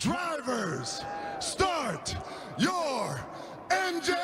Drivers, start your engine!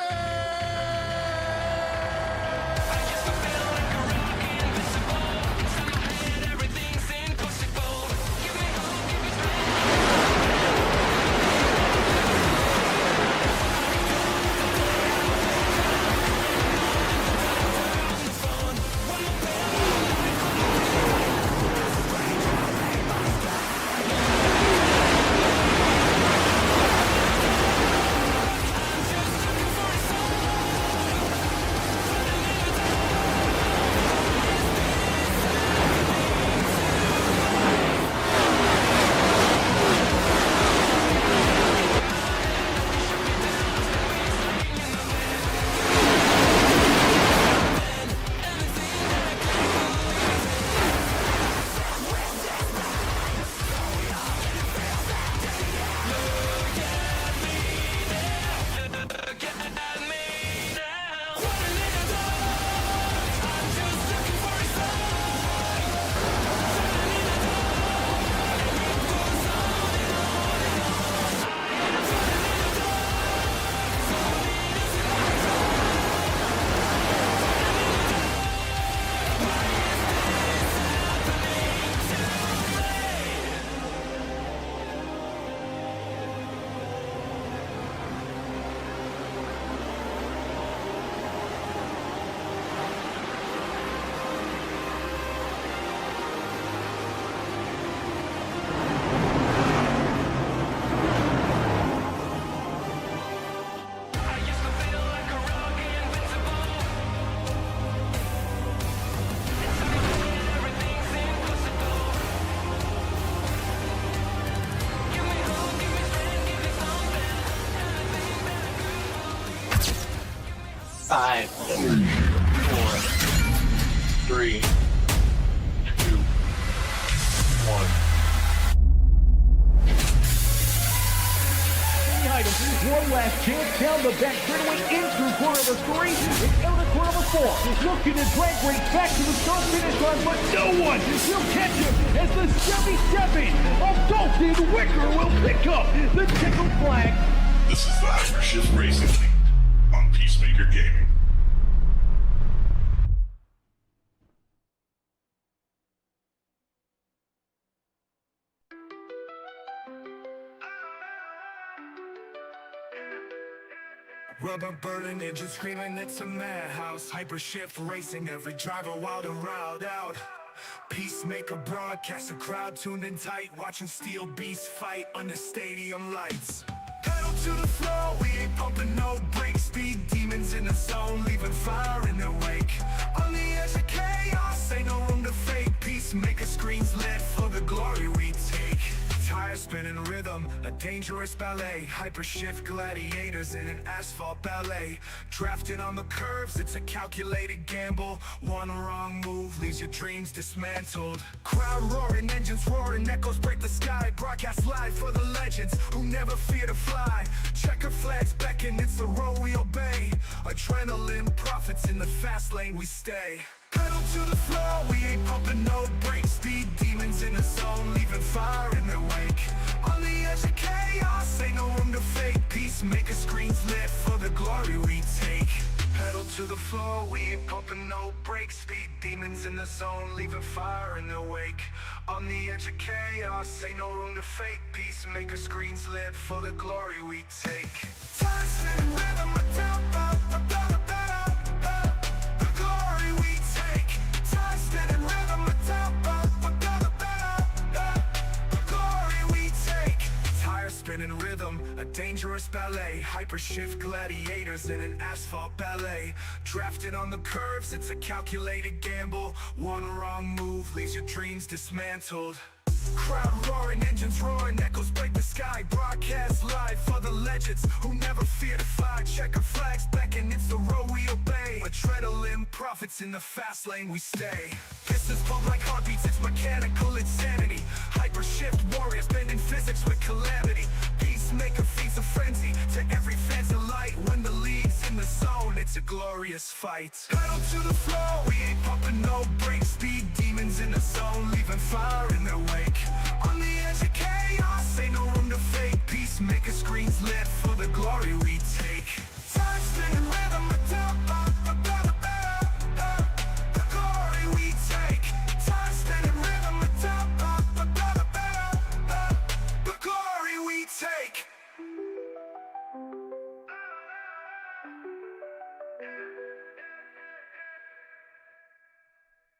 Five, 4, 3, 2, 1. Behind him, one last chance down the back straightaway into corner number 3 and out of corner number 4. Looking to drag race back to the start finish line, but no one will catch him as the 77 of Dalton Wicker will pick up the checkered flag. This is the Hypershift Racing League on Peacemaker Gaming. Rubber burning engine screaming, it's a madhouse. Hypershift racing, every driver wild and riled out. Peacemaker broadcast, a crowd tuned in tight, watching steel beasts fight under stadium lights. Pedal to the floor, we ain't pumping no brakes. Speed demons in the zone, leaving fire in their wake. On the edge of chaos, ain't no room to fake. Peacemaker screens lit for the glory we take. Tires spinning rhythm, a dangerous ballet. Hypershift gladiators in an asphalt ballet. Drafting on the curves, it's a calculated gamble. One wrong move leaves your dreams dismantled. Crowd roaring, engines roaring, echoes break the sky. Broadcast live for the legends who never fear to fly. Checker flags beckon, it's the road we obey. Adrenaline profits, in the fast lane we stay. Pedal to the floor, we ain't pumping no brakes. Speed demons in the zone, leaving fire in their wake. On the edge of chaos, ain't no room to fake. Peacemaker screens lit for the glory we take. Pedal to the floor, we ain't pumping no brakes. Speed demons in the zone, leaving fire in their wake. On the edge of chaos, ain't no room to fake. Peacemaker screens lit for the glory we take. Time spinning rhythm, a down, the glory we take. Time spinning rhythm, a down, the glory we take. Tire spinning rhythm, a dangerous ballet. Hypershift gladiators in an asphalt ballet. Drafted on the curves, it's a calculated gamble. One wrong move leaves your dreams dismantled. Crowd roaring, engines roaring, echoes break the sky. Broadcast live for the legends who never fear to fly. Checker flags beckon, it's the road we obey. Adrenaline profits, in the fast lane we stay. Pistons pump like heartbeats, it's mechanical insanity. Hypershift warriors bending physics with calamity. Peacemaker feeds a frenzy to every fan's delight. When the lead's in the zone, it's a glorious fight. Pedal to the floor, we ain't pumping no brakes. Speed demons in the zone, leaving fire in their wake. On the edge of chaos, ain't no room to fake. is lit for the glory we take. Time spinning rhythm, the glory we take. Time spinning rhythm, the glory we take.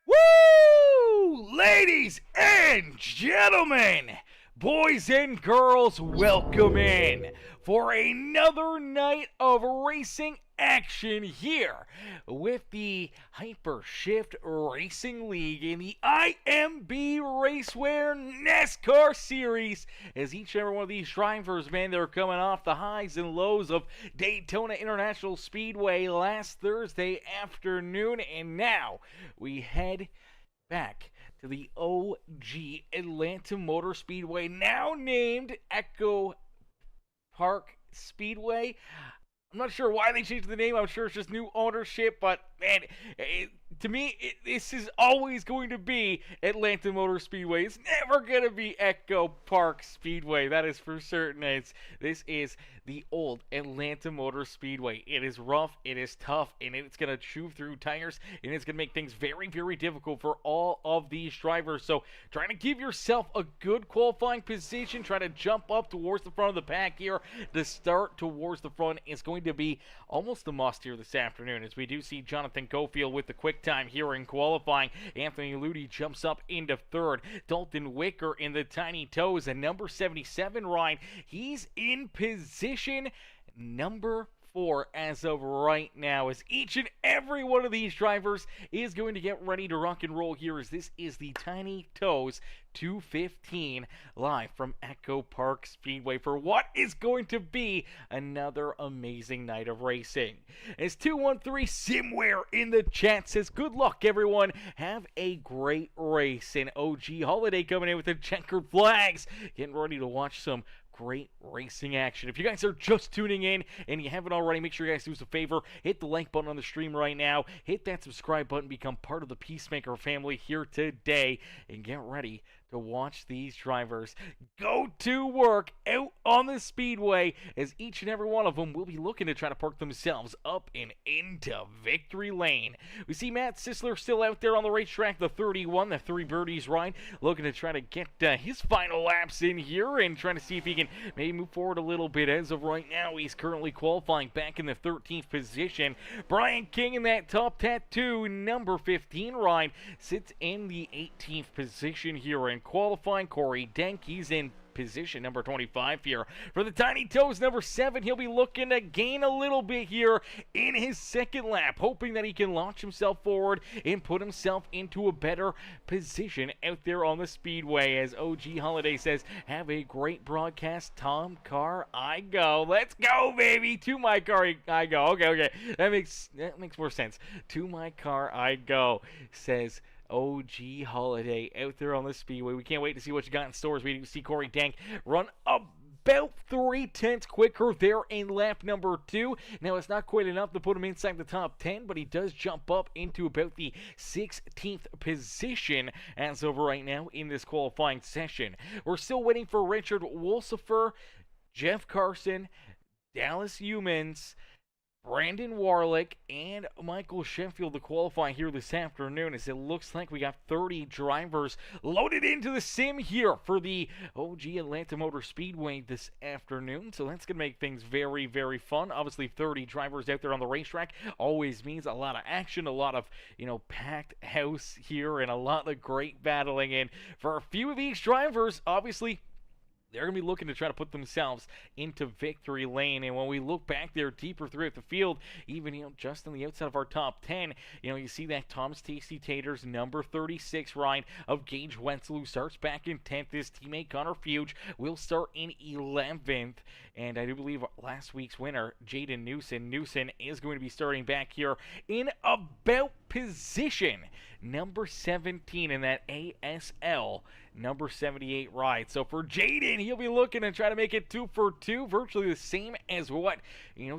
Woo! Ladies and gentlemen, boys and girls, welcome in for another night of racing action here with the Hypershift Racing League in the IMB Racewear NASCAR Series. As each and every one of these drivers, man, they're coming off the highs and lows of Daytona International Speedway last Thursday afternoon, and now we head back to the OG Atlanta Motor Speedway, now named EchoPark Speedway. I'm not sure why they changed the name. I'm sure it's just new ownership, but man, to me, this is always going to be Atlanta Motor Speedway. It's never going to be EchoPark Speedway. That is for certain. This is the old Atlanta Motor Speedway. It is rough, it is tough, and it's going to chew through tires, and it's going to make things very, very difficult for all of these drivers. So trying to give yourself a good qualifying position, try to jump up towards the front of the pack here to start towards the front is going to be almost a must here this afternoon, as we do see Jonathan Cofield with the quick time here in qualifying. Anthony Ludi jumps up into third. Dalton Wicker in the Tiny Toes, and number 77, Ryan, he's in position number 4 as of right now, as each and every one of these drivers is going to get ready to rock and roll here, as this is the Tiny Toes 215 live from EchoPark Speedway for what is going to be another amazing night of racing. As 213 SimWear in the chat says, good luck everyone, have a great race. And OG Holiday coming in with the checkered flags, getting ready to watch some great racing action. If you guys are just tuning in and you haven't already, make sure you guys do us a favor, hit the like button on the stream right now, hit that subscribe button, become part of the Peacemaker family here today, and get ready to watch these drivers go to work out on the speedway, as each and every one of them will be looking to try to park themselves up and into victory lane. We see Matt Sisler still out there on the racetrack, the 31, the 3 birdies ride, looking to try to get his final laps in here and trying to see if he can maybe move forward a little bit. As of right now, he's currently qualifying back in the 13th position. Brian King in that top tattoo, number 15 ride, sits in the 18th position here in qualifying. Corey Denk, he's in position number 25 here. For the Tiny Toes, number 7, he'll be looking to gain a little bit here in his second lap, hoping that he can launch himself forward and put himself into a better position out there on the speedway. As OG Holiday says, have a great broadcast, Tom Carr, I go. Let's go, baby. To my car, I go. Okay. That makes more sense. To my car, I go, says OG Holiday out there on the speedway. We can't wait to see what you got in store, as we see Corey Dank run about 3/10 quicker there in lap number 2. Now, it's not quite enough to put him inside the top 10, but he does jump up into about the 16th position as of right now in this qualifying session. We're still waiting for Richard Wolsifer, Jeff Carson, Dallas Humans, Brandon Warlick, and Michael Sheffield to qualify here this afternoon, as it looks like we got 30 drivers loaded into the sim here for the OG Atlanta Motor Speedway this afternoon. So that's going to make things very, very fun. Obviously, 30 drivers out there on the racetrack always means a lot of action, a lot of, packed house here, and a lot of great battling. And for a few of these drivers, obviously, they're going to be looking to try to put themselves into victory lane. And when we look back there deeper throughout the field, even just on the outside of our top 10, you see that Thomas Tasty Taters, number 36 ride of Gage Wenzel, who starts back in 10th. His teammate Connor Fuge will start in 11th. And I do believe last week's winner, Jaden Newson is going to be starting back here in about position, number 17 in that ASL number 78 ride. So for Jaden, he'll be looking to try to make it 2 for 2, virtually the same as what,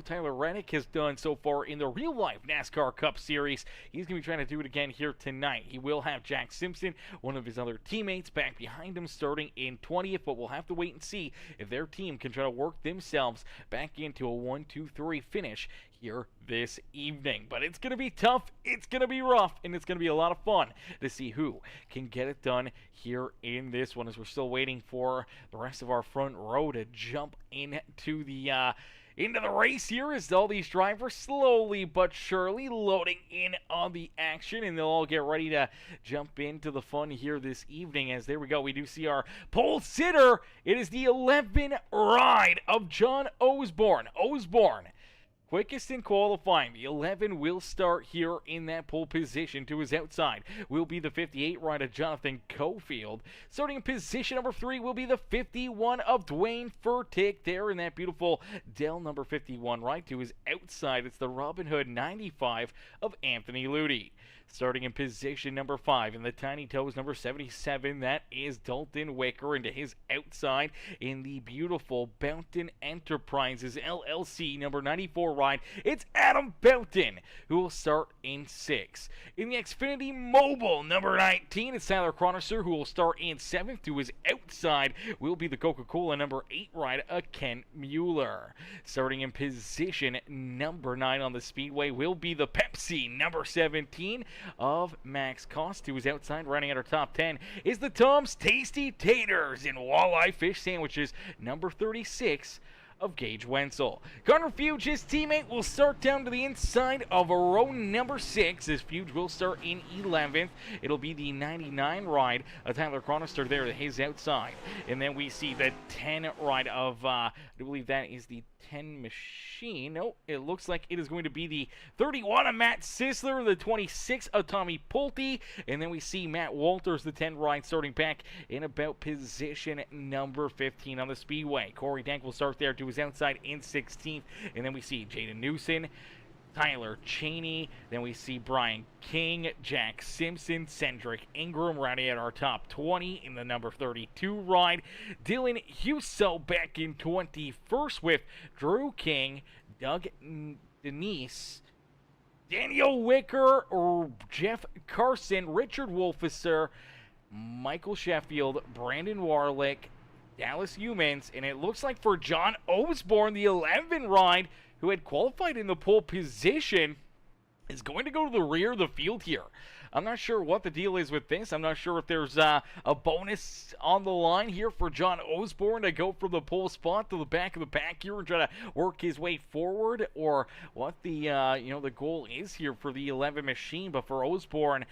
Tyler Reddick has done so far in the real-life NASCAR Cup Series. He's going to be trying to do it again here tonight. He will have Jack Simpson, one of his other teammates, back behind him starting in 20th, but we'll have to wait and see if their team can try to work themselves back into a 1-2-3 finish here this evening. But it's going to be tough, it's going to be rough, and it's going to be a lot of fun to see who can get it done here in this one, as we're still waiting for the rest of our front row to jump into the race here, as all these drivers slowly but surely loading in on the action, and they'll all get ready to jump into the fun here this evening. As there we go, we do see our pole sitter. It is the 11 ride of John Osborne. Quickest in qualifying. The 11 will start here in that pole position. To his outside will be the 58 ride of Jonathan Cofield. Starting in position number 3 will be the 51 of Dwayne Furtick. There in that beautiful Dell number 51 ride. To his outside, it's the Robin Hood 95 of Anthony Ludi. Starting in position number 5 in the Tiny Toes number 77, that is Dalton Wicker. And to his outside in the beautiful Bounton Enterprises LLC number 94 ride, it's Adam Bounton, who will start in 6. In the Xfinity Mobile number 19, it's Tyler Chronister, who will start in 7th. To his outside will be the Coca-Cola number 8 ride, Ken Mueller. Starting in position number 9 on the Speedway will be the Pepsi number 17 of Max Cost. To his outside, running at our top 10, is the Tom's Tasty Taters in Walleye Fish Sandwiches number 36 of Gage Wenzel. Connor Fuge, his teammate, will start down to the inside of row number 6, as Fuge will start in 11th. It'll be the 99 ride of Tyler Chronister there at his outside. And then we see the 10 ride of, I believe that is the 10 machine. No, it looks like it is going to be the 31 of Matt Sisler, the 26 of Tommy Pulte, and then we see Matt Walters, the 10 ride, starting back in about position number 15 on the Speedway. Corey Dank will start there to his outside in 16th, and then we see Jaden Newson, Tyler Cheney, then we see Brian King, Jack Simpson, Cedric Ingram rounding out our top 20 in the number 32 ride. Dylan Huso back in 21st with Drew King, Doug Denise, Daniel Wicker, or Jeff Carson, Richard Wolfesser, Michael Sheffield, Brandon Warlick, Dallas Humans, and it looks like for John Osborne, the 11 ride, who had qualified in the pole position, is going to go to the rear of the field here. I'm not sure what the deal is with this. I'm not sure if there's a bonus on the line here for John Osborne to go from the pole spot to the back of the pack here and try to work his way forward, or what the the goal is here for the 11 machine. But for Osborne,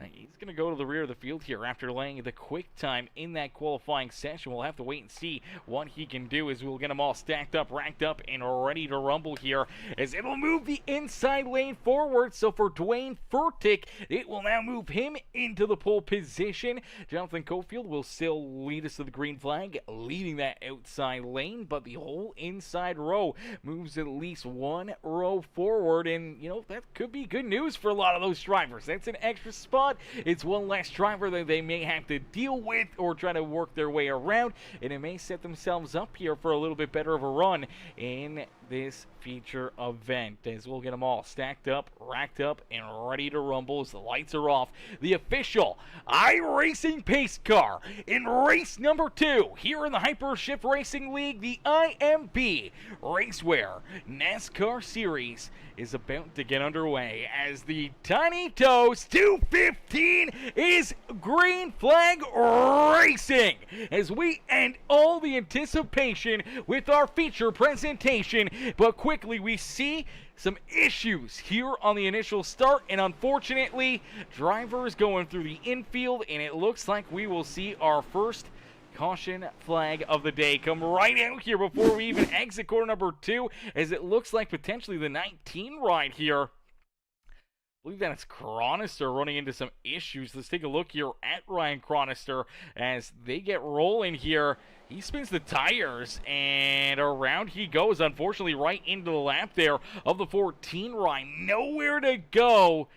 he's going to go to the rear of the field here after laying the quick time in that qualifying session. We'll have to wait and see what he can do, as we'll get them all stacked up, racked up, and ready to rumble here, as it'll move the inside lane forward. So for Dwayne Furtick, it will now move him into the pole position. Jonathan Cofield will still lead us to the green flag, leading that outside lane, but the whole inside row moves at least one row forward, and that could be good news for a lot of those drivers. That's an extra spot. It's one less driver that they may have to deal with or try to work their way around, and it may set themselves up here for a little bit better of a run in this feature event, as we'll get them all stacked up, racked up, and ready to rumble as the lights are off. The official iRacing pace car in race number 2 here in the Hypershift Racing League, the IMB Racewear NASCAR Series is about to get underway, as the Tiny Toes 215 is green flag racing, as we end all the anticipation with our feature presentation. But quickly, we see some issues here on the initial start, and unfortunately, drivers going through the infield, and it looks like we will see our first caution flag of the day come right out here before we even exit corner number 2, as it looks like potentially the 19 ride here. I believe that it's Chronister running into some issues. Let's take a look here at Ryan Chronister as they get rolling here. He spins the tires, and around he goes, unfortunately, right into the lap there of the 14 ride. Nowhere to go.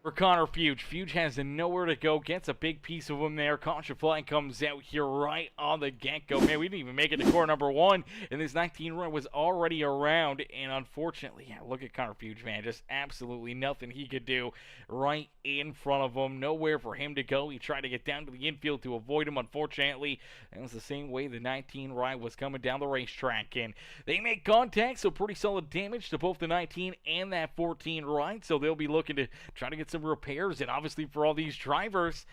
For Connor Fuge. Fuge has nowhere to go, gets a big piece of him there. Caution flag comes out here right on the get-go. Man, we didn't even make it to corner number 1, and this 19 run was already around, and unfortunately, yeah, look at Connor Fuge, man, just absolutely nothing he could do right in front of him. Nowhere for him to go. He tried to get down to the infield to avoid him. Unfortunately, that was the same way the 19 ride was coming down the racetrack, and they make contact, so pretty solid damage to both the 19 and that 14 ride, so they'll be looking to try to get some repairs. And obviously for all these drivers,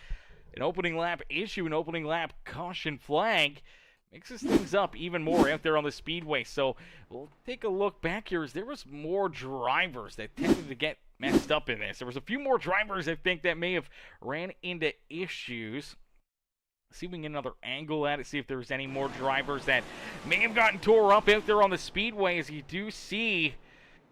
an opening lap issue, an opening lap caution flag mixes things up even more out there on the speedway. So we'll take a look back here as there was more drivers that tended to get messed up in this. There was a few more drivers I think that may have ran into issues. See if we can get another angle at it, see if there's any more drivers that may have gotten tore up out there on the speedway. As you do see,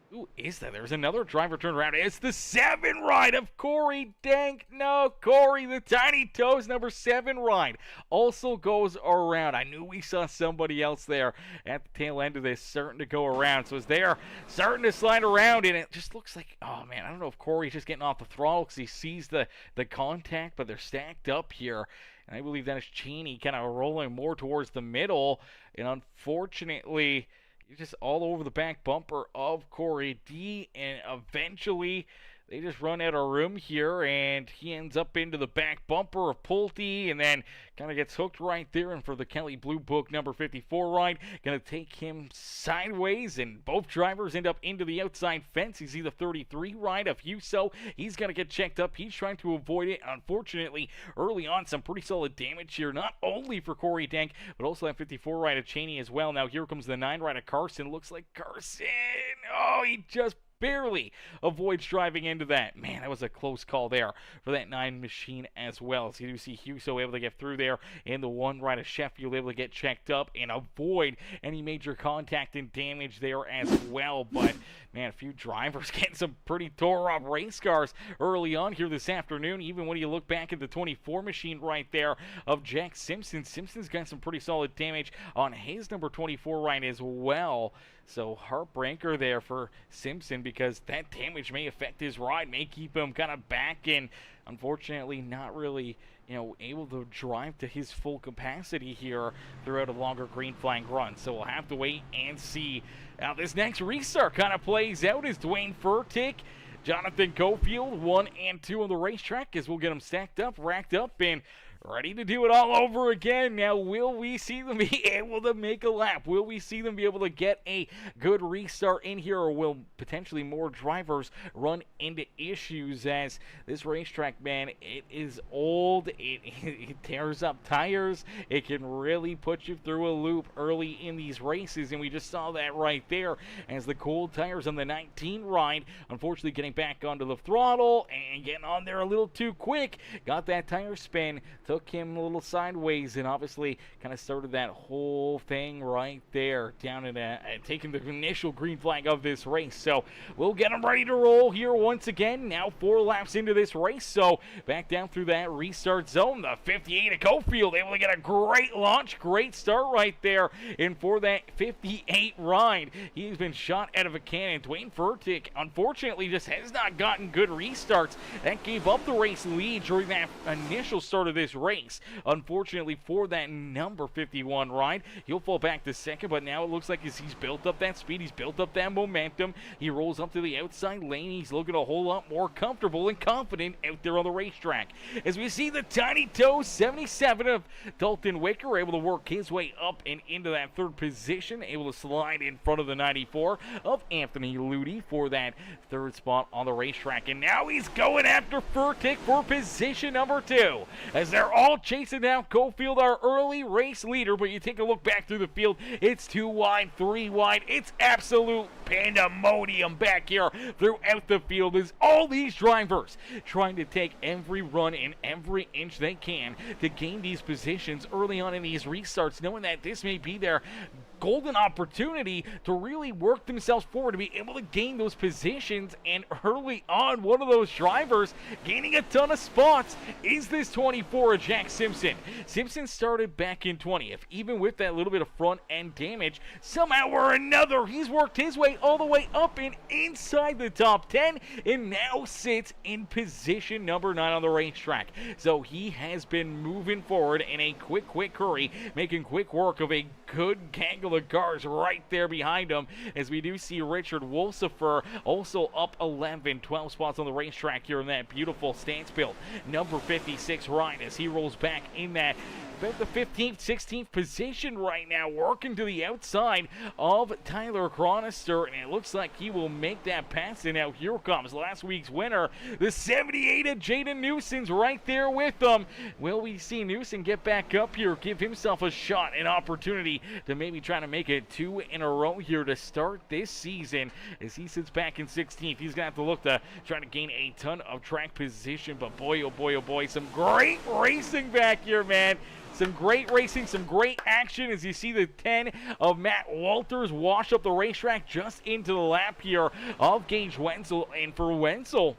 who is that? There's another driver turned around. It's the 7 ride of Corey Dank. No, Corey, the Tiny Toes number 7 ride also goes around. I knew we saw somebody else there at the tail end of this starting to go around. So it's there starting to slide around, and it just looks like, oh man, I don't know if Corey's just getting off the throttle because he sees the contact, but they're stacked up here. And I believe that is Cheney kind of rolling more towards the middle, and unfortunately, just all over the back bumper of Corey D, and eventually they just run out of room here, and he ends up into the back bumper of Pulte, and then kind of gets hooked right there. And for the Kelly Blue Book number 54 ride, going to take him sideways, and both drivers end up into the outside fence. You see the 33 ride of Huso. He's going to get checked up. He's trying to avoid it. Unfortunately, early on, some pretty solid damage here, not only for Corey Dank, but also that 54 ride of Cheney as well. Now here comes the 9 ride of Carson. Looks like Carson, oh, he just barely avoids driving into that. Man, that was a close call there for that 9 machine as well. So you do see Huso able to get through there, and the 1 ride of Sheffield able to get checked up and avoid any major contact and damage there as well. But man, a few drivers getting some pretty tore up race cars early on here this afternoon. Even when you look back at the 24 machine right there of Jack Simpson, Simpson's got some pretty solid damage on his number 24 ride as well. So heartbreaker there for Simpson, because that damage may affect his ride, may keep him kind of back, and unfortunately not really, able to drive to his full capacity here throughout a longer green flag run. So we'll have to wait and see how this next restart kind of plays out as Dwayne Furtick, Jonathan Cofield, 1 and 2 on the racetrack, as we'll get them stacked up, racked up, and ready to do it all over again. Now, will we see them be able to make a lap? Will we see them be able to get a good restart in here, or will potentially more drivers run into issues? As this racetrack, man, it is old. It tears up tires. It can really put you through a loop early in these races, and we just saw that right there as the cold tires on the 19 ride, unfortunately getting back onto the throttle and getting on there a little too quick. Got that tire spin, took him a little sideways, and obviously kind of started that whole thing right there down in taking the initial green flag of this race. So we'll get him ready to roll here once again. Now 4 laps into this race, so back down through that restart zone. The 58 of Cofield able to get a great launch, great start right there. And for that 58 ride, he's been shot out of a cannon. Dwayne Furtick, unfortunately, just has not gotten good restarts. That gave up the race lead during that initial start of this race. Unfortunately for that number 51 ride, he'll fall back to second, but now it looks like as he's built up that speed, he's built up that momentum, he rolls up to the outside lane, he's looking a whole lot more comfortable and confident out there on the racetrack. As we see the Tiny Toes 77 of Dalton Wicker able to work his way up and into that 3rd position, able to slide in front of the 94 of Anthony Ludi for that 3rd spot on the racetrack. And now he's going after Furtick for position number 2, as they're all chasing down Cofield, our early race leader. But you take a look back through the field, it's 2 wide, 3 wide. It's absolute pandemonium back here throughout the field as all these drivers trying to take every run and every inch they can to gain these positions early on in these restarts, knowing that this may be their golden opportunity to really work themselves forward, to be able to gain those positions. And early on, one of those drivers gaining a ton of spots is this 24 of Jack Simpson. Simpson started back in 20th, even with that little bit of front end damage. Somehow or another, he's worked his way all the way up and inside the top 10, and now sits in position number 9 on the racetrack. So he has been moving forward in a quick hurry, making quick work of a good gaggle of cars right there behind him, as we do see Richard Wolsifer also up 11, 12 spots on the racetrack here in that beautiful stance build. Number 56 ride as he rolls back in that about the 15th, 16th position right now, working to the outside of Tyler Chronister, and it looks like he will make that pass. And now here comes last week's winner, the 78 of Jaden Newson's right there with them. Will we see Newson get back up here, give himself a shot, an opportunity to maybe try to make it 2 in a row here to start this season? As he sits back in 16th, he's going to have to look to try to gain a ton of track position, but boy, oh boy, oh boy, some great racing back here, man. Some great racing, some great action as you see the 10 of Matt Walters wash up the racetrack just into the lap here of Gage Wenzel. And for Wenzel,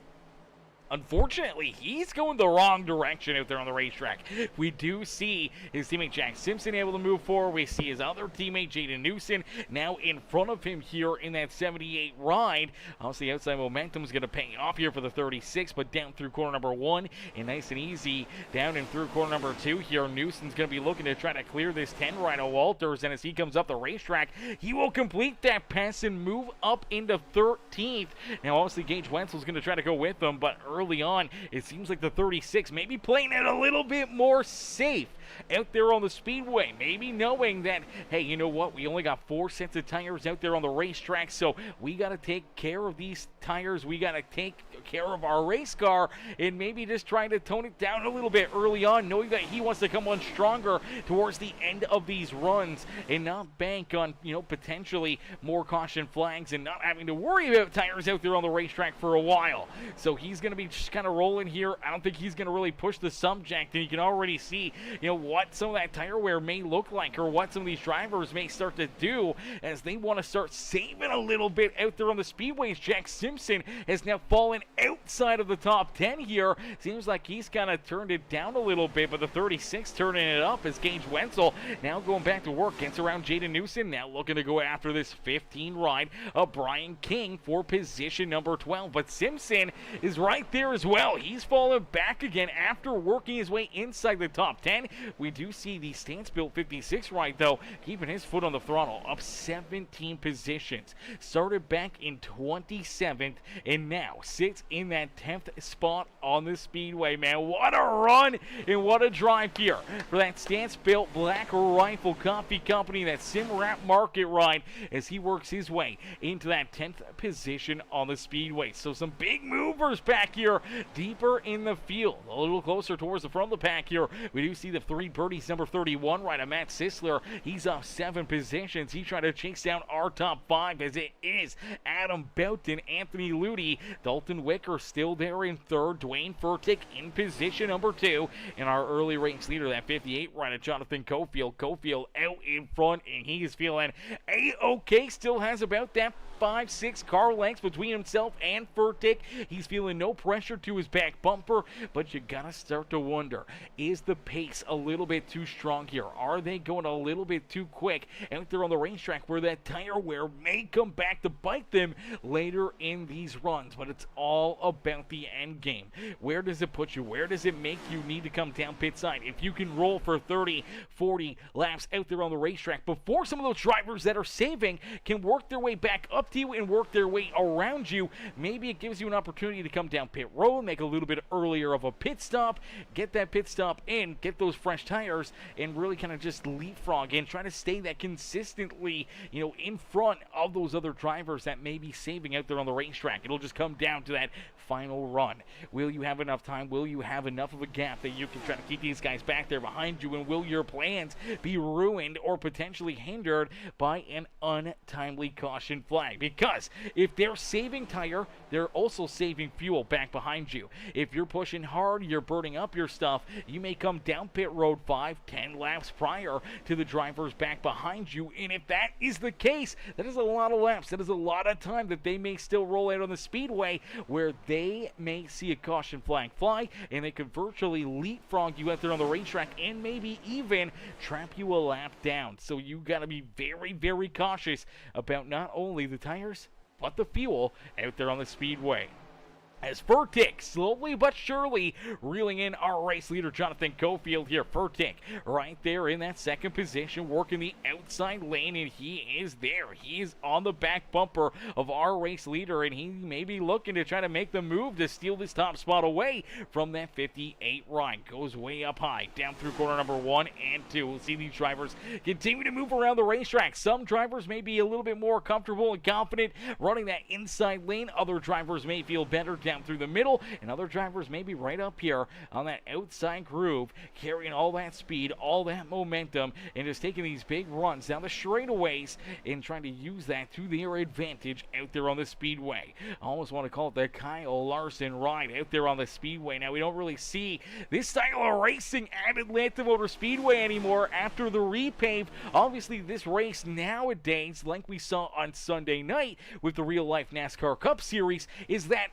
unfortunately, he's going the wrong direction out there on the racetrack. We do see his teammate Jack Simpson able to move forward. We see his other teammate Jaden Newson now in front of him here in that 78 ride. Obviously, outside momentum is going to pay off here for the 36, but down through corner number 1 and nice and easy down and through corner number 2 here. Newson's going to be looking to try to clear this 10 ride of Walters, and as he comes up the racetrack, he will complete that pass and move up into 13th. Now, obviously, Gage Wenzel's going to try to go with him, but early on, it seems like the 36 maybe playing it a little bit more safe out there on the speedway, maybe knowing that, hey, you know what, we only got 4 sets of tires out there on the racetrack, so we got to take care of these tires, we got to take care of our race car, and maybe just trying to tone it down a little bit early on, knowing that he wants to come on stronger towards the end of these runs and not bank on, you know, potentially more caution flags and not having to worry about tires out there on the racetrack for a while. So he's going to be just kind of rolling here. I don't think he's going to really push the subject, and you can already see, you know, what some of that tire wear may look like, or what some of these drivers may start to do as they want to start saving a little bit out there on the speedways. Jack Simpson has now fallen outside of the top 10 here. Seems like he's kind of turned it down a little bit, but the 36 turning it up as Gage Wenzel now going back to work, gets around Jaden Newson, now looking to go after this 15 ride of Brian King for position number 12, but Simpson is right there as well. He's fallen back again after working his way inside the top 10. We do see the stance built 56 ride, though, keeping his foot on the throttle, up 17 positions. Started back in 27th and now sits in that 10th spot on the speedway, man. What a run and what a drive here for that stance built Black Rifle Coffee Company, that SimWrap market ride, as he works his way into that 10th position on the speedway. So some big movers back here deeper in the field, a little closer towards the front of the pack here. We do see the 3 birdies, number 31 right of Matt Sisler. He's off 7 positions. He's trying to chase down our top 5 as it is Adam Belton, Anthony Ludy, Dalton Wicker still there in 3rd, Dwayne Furtick in position number 2, and our early race leader, that 58 right of Jonathan Cofield. Cofield out in front, and he is feeling A-okay, still has about that 5-6 car lengths between himself and Furtick. He's feeling no pressure to his back bumper, but you gotta start to wonder, is the pace a little bit too strong here? Are they going a little bit too quick out there on the racetrack where that tire wear may come back to bite them later in these runs? But it's all about the end game. Where does it put you? Where does it make you need to come down pit side? If you can roll for 30, 40 laps out there on the racetrack before some of those drivers that are saving can work their way back up to you and work their way around you, maybe it gives you an opportunity to come down pit road, make a little bit earlier of a pit stop, get that pit stop in, get those fresh tires, and really kind of just leapfrog and try to stay that consistently, you know, in front of those other drivers that may be saving out there on the racetrack. It'll just come down to that final run. Will you have enough time? Will you have enough of a gap that you can try to keep these guys back there behind you? And will your plans be ruined or potentially hindered by an untimely caution flag? Because if they're saving tire, they're also saving fuel back behind you. If you're pushing hard, you're burning up your stuff, you may come down pit road 5-10 laps prior to the drivers back behind you. And if that is the case, that is a lot of laps. That is a lot of time that they may still roll out on the speedway where they may see a caution flag fly, and they could virtually leapfrog you out there on the racetrack and maybe even trap you a lap down. So you got to be very, very cautious about not only the tires, but the fuel out there on the Speedway. As Furtick slowly but surely reeling in our race leader Jonathan Cofield here. Furtick right there in that second position, working the outside lane, and he is there. He is on the back bumper of our race leader, and he may be looking to try to make the move to steal this top spot away from that 58 ride. Goes way up high, down through corner number 1 and 2. We'll see these drivers continue to move around the racetrack. Some drivers may be a little bit more comfortable and confident running that inside lane. Other drivers may feel better down through the middle, and other drivers may be right up here on that outside groove, carrying all that speed, all that momentum, and just taking these big runs down the straightaways and trying to use that to their advantage out there on the Speedway. I almost want to call it the Kyle Larson ride out there on the Speedway. Now, we don't really see this style of racing at Atlanta Motor Speedway anymore after the repave. Obviously, this race nowadays, like we saw on Sunday night with the real-life NASCAR Cup Series, is that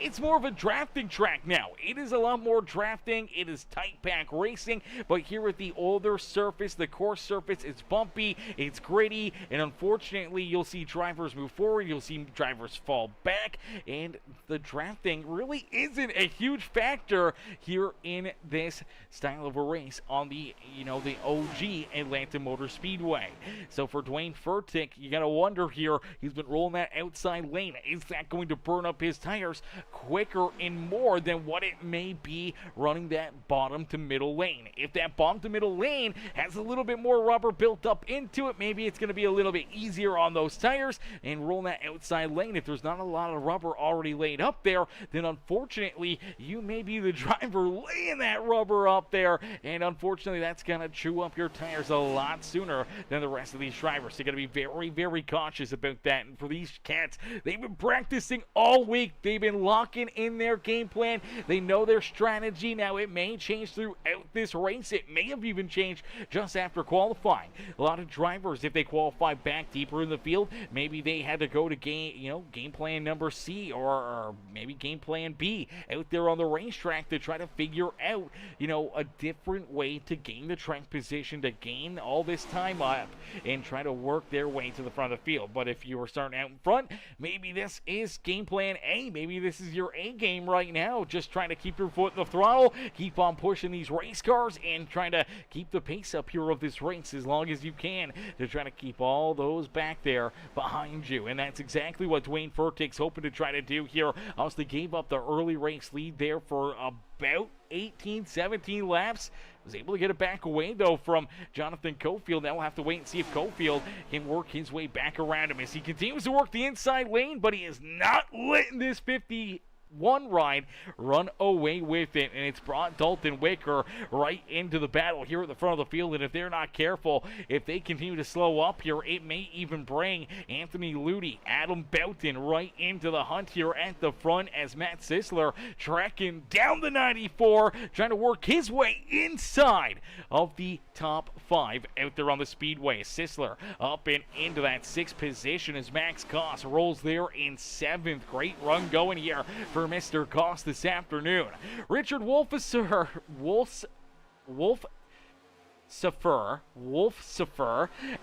it's more of a drafting track now. It is a lot more drafting. It is tight pack racing, but here at the older surface, the course surface, it's bumpy, it's gritty, and unfortunately you'll see drivers move forward, you'll see drivers fall back, and the drafting really isn't a huge factor here in this style of a race on the, the OG Atlanta Motor Speedway. So for Dwayne Furtick, you gotta wonder here, he's been rolling that outside lane. Is that going to burn up his tires quicker and more than what it may be running that bottom to middle lane? If that bottom to middle lane has a little bit more rubber built up into it, maybe it's going to be a little bit easier on those tires, and rolling that outside lane, if there's not a lot of rubber already laid up there, then unfortunately you may be the driver laying that rubber up there, and unfortunately that's going to chew up your tires a lot sooner than the rest of these drivers. So you got to be very, very cautious about that. And for these cats, they've been practicing all week. They've been locking in their game plan. They know their strategy. Now, it may change throughout this race. It may have even changed just after qualifying. A lot of drivers, if they qualify back deeper in the field, maybe they had to go to game plan number C or maybe game plan B out there on the racetrack to try to figure out, a different way to gain the track position, to gain all this time up and try to work their way to the front of the field. But if you were starting out in front, maybe this is game plan A. Maybe this is your A game right now, just trying to keep your foot in the throttle, keep on pushing these race cars, and trying to keep the pace up here of this race as long as you can to try to keep all those back there behind you. And that's exactly what Dwayne Furtick's hoping to try to do here. Obviously gave up the early race lead there for about 18, 17 laps. Was able to get it back away, though, from Jonathan Cofield. Now we'll have to wait and see if Cofield can work his way back around him as he continues to work the inside lane, but he is not letting this 51 ride run away with it, and it's brought Dalton Wicker right into the battle here at the front of the field. And if they're not careful, if they continue to slow up here, it may even bring Anthony Ludy, Adam Boughton right into the hunt here at the front, as Matt Sisler tracking down the 94, trying to work his way inside of the top 5 out there on the Speedway. Sisler up and into that 6th position as Max Koss rolls there in 7th. Great run going here for Mr. Koss this afternoon. Richard Wolfsiffer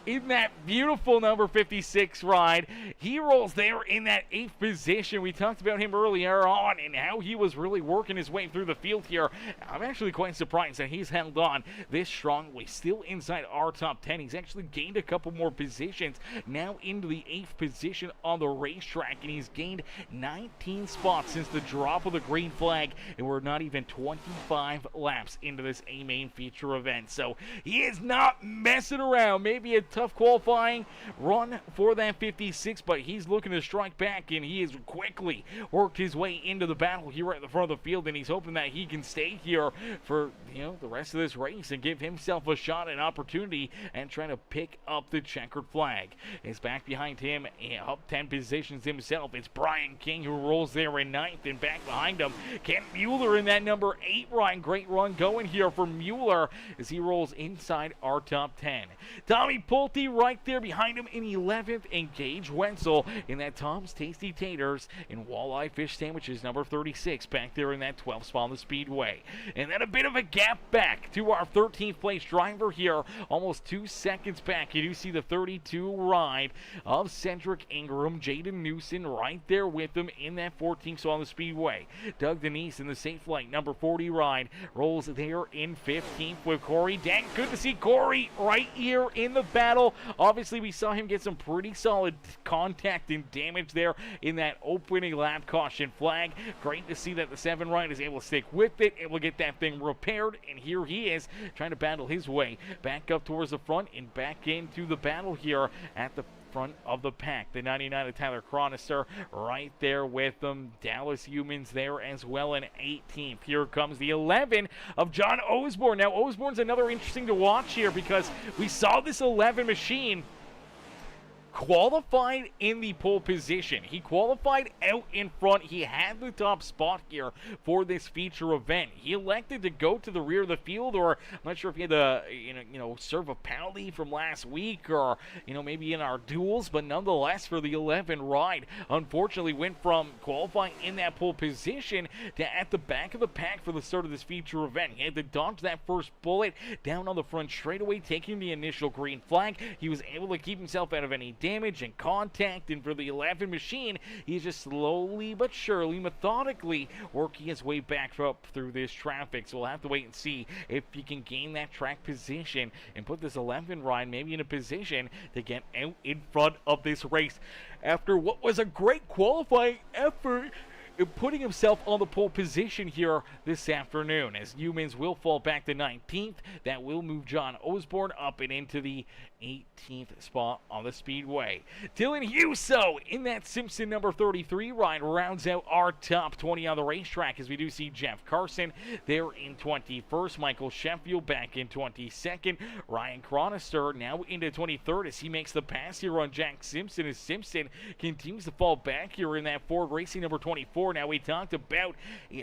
in that beautiful number 56 ride. He rolls there in that 8th position. We talked about him earlier on and how he was really working his way through the field here. I'm actually quite surprised that he's held on this strongly, still inside our top 10. He's actually gained a couple more positions, now into the 8th position on the racetrack, and he's gained 19 spots since the drop of the green flag, and we're not even 25 laps into this A-Main feature event. So he is not messing around. Maybe a tough qualifying run for that 56, but he's looking to strike back, and he has quickly worked his way into the battle here at the front of the field, and he's hoping that he can stay here for the rest of this race and give himself a shot, an opportunity, and trying to pick up the checkered flag. It's back behind him, up 10 positions himself. It's Brian King who rolls there in 9th, and back behind him, Kent Mueller in that number 8 run. Great run going here for Mueller as he rolls in inside our top 10. Tommy Pulte right there behind him in 11th, and Gage Wenzel in that Tom's Tasty Taters and Walleye Fish Sandwiches number 36 back there in that 12th spot on the Speedway. And then a bit of a gap back to our 13th place driver here, almost 2 seconds back. You do see the 32 ride of Cedric Ingram, Jaden Newson right there with him in that 14th spot on the Speedway. Doug Denise in the Safe Flight number 40 ride rolls there in 15th with Corey Dent. Good to see Corey right here in the battle. Obviously, we saw him get some pretty solid contact and damage there in that opening lap caution flag. Great to see that the 7 ride is able to stick with it, able to get that thing repaired, and here he is trying to battle his way back up towards the front and back into the battle here at the front of the pack. The 99 of Tyler Chronister right there with them. Dallas Humans there as well in 18th. Here comes the 11 of John Osborne. Now, Osborne's another interesting to watch here because we saw this 11 machine qualified in the pole position. He qualified out in front. He had the top spot here for this feature event. He elected to go to the rear of the field, or I'm not sure if he had to, serve a penalty from last week, or maybe in our duels, but nonetheless for the 11 ride, unfortunately went from qualifying in that pole position to at the back of the pack for the start of this feature event. He had to dodge that first bullet down on the front straightaway, taking the initial green flag. He was able to keep himself out of any damage and contact, and for the 11 machine, he's just slowly but surely, methodically working his way back up through this traffic. So we'll have to wait and see if he can gain that track position and put this 11 ride maybe in a position to get out in front of this race after what was a great qualifying effort, putting himself on the pole position here this afternoon. As Humans will fall back to 19th, that will move John Osborne up and into the 18th spot on the Speedway. Dylan Huso in that Simpson number 33 ride rounds out our top 20 on the racetrack, as we do see Jeff Carson there in 21st, Michael Sheffield back in 22nd, Ryan Chronister now into 23rd as he makes the pass here on Jack Simpson, as Simpson continues to fall back here in that Ford Racing number 24. Now, we talked about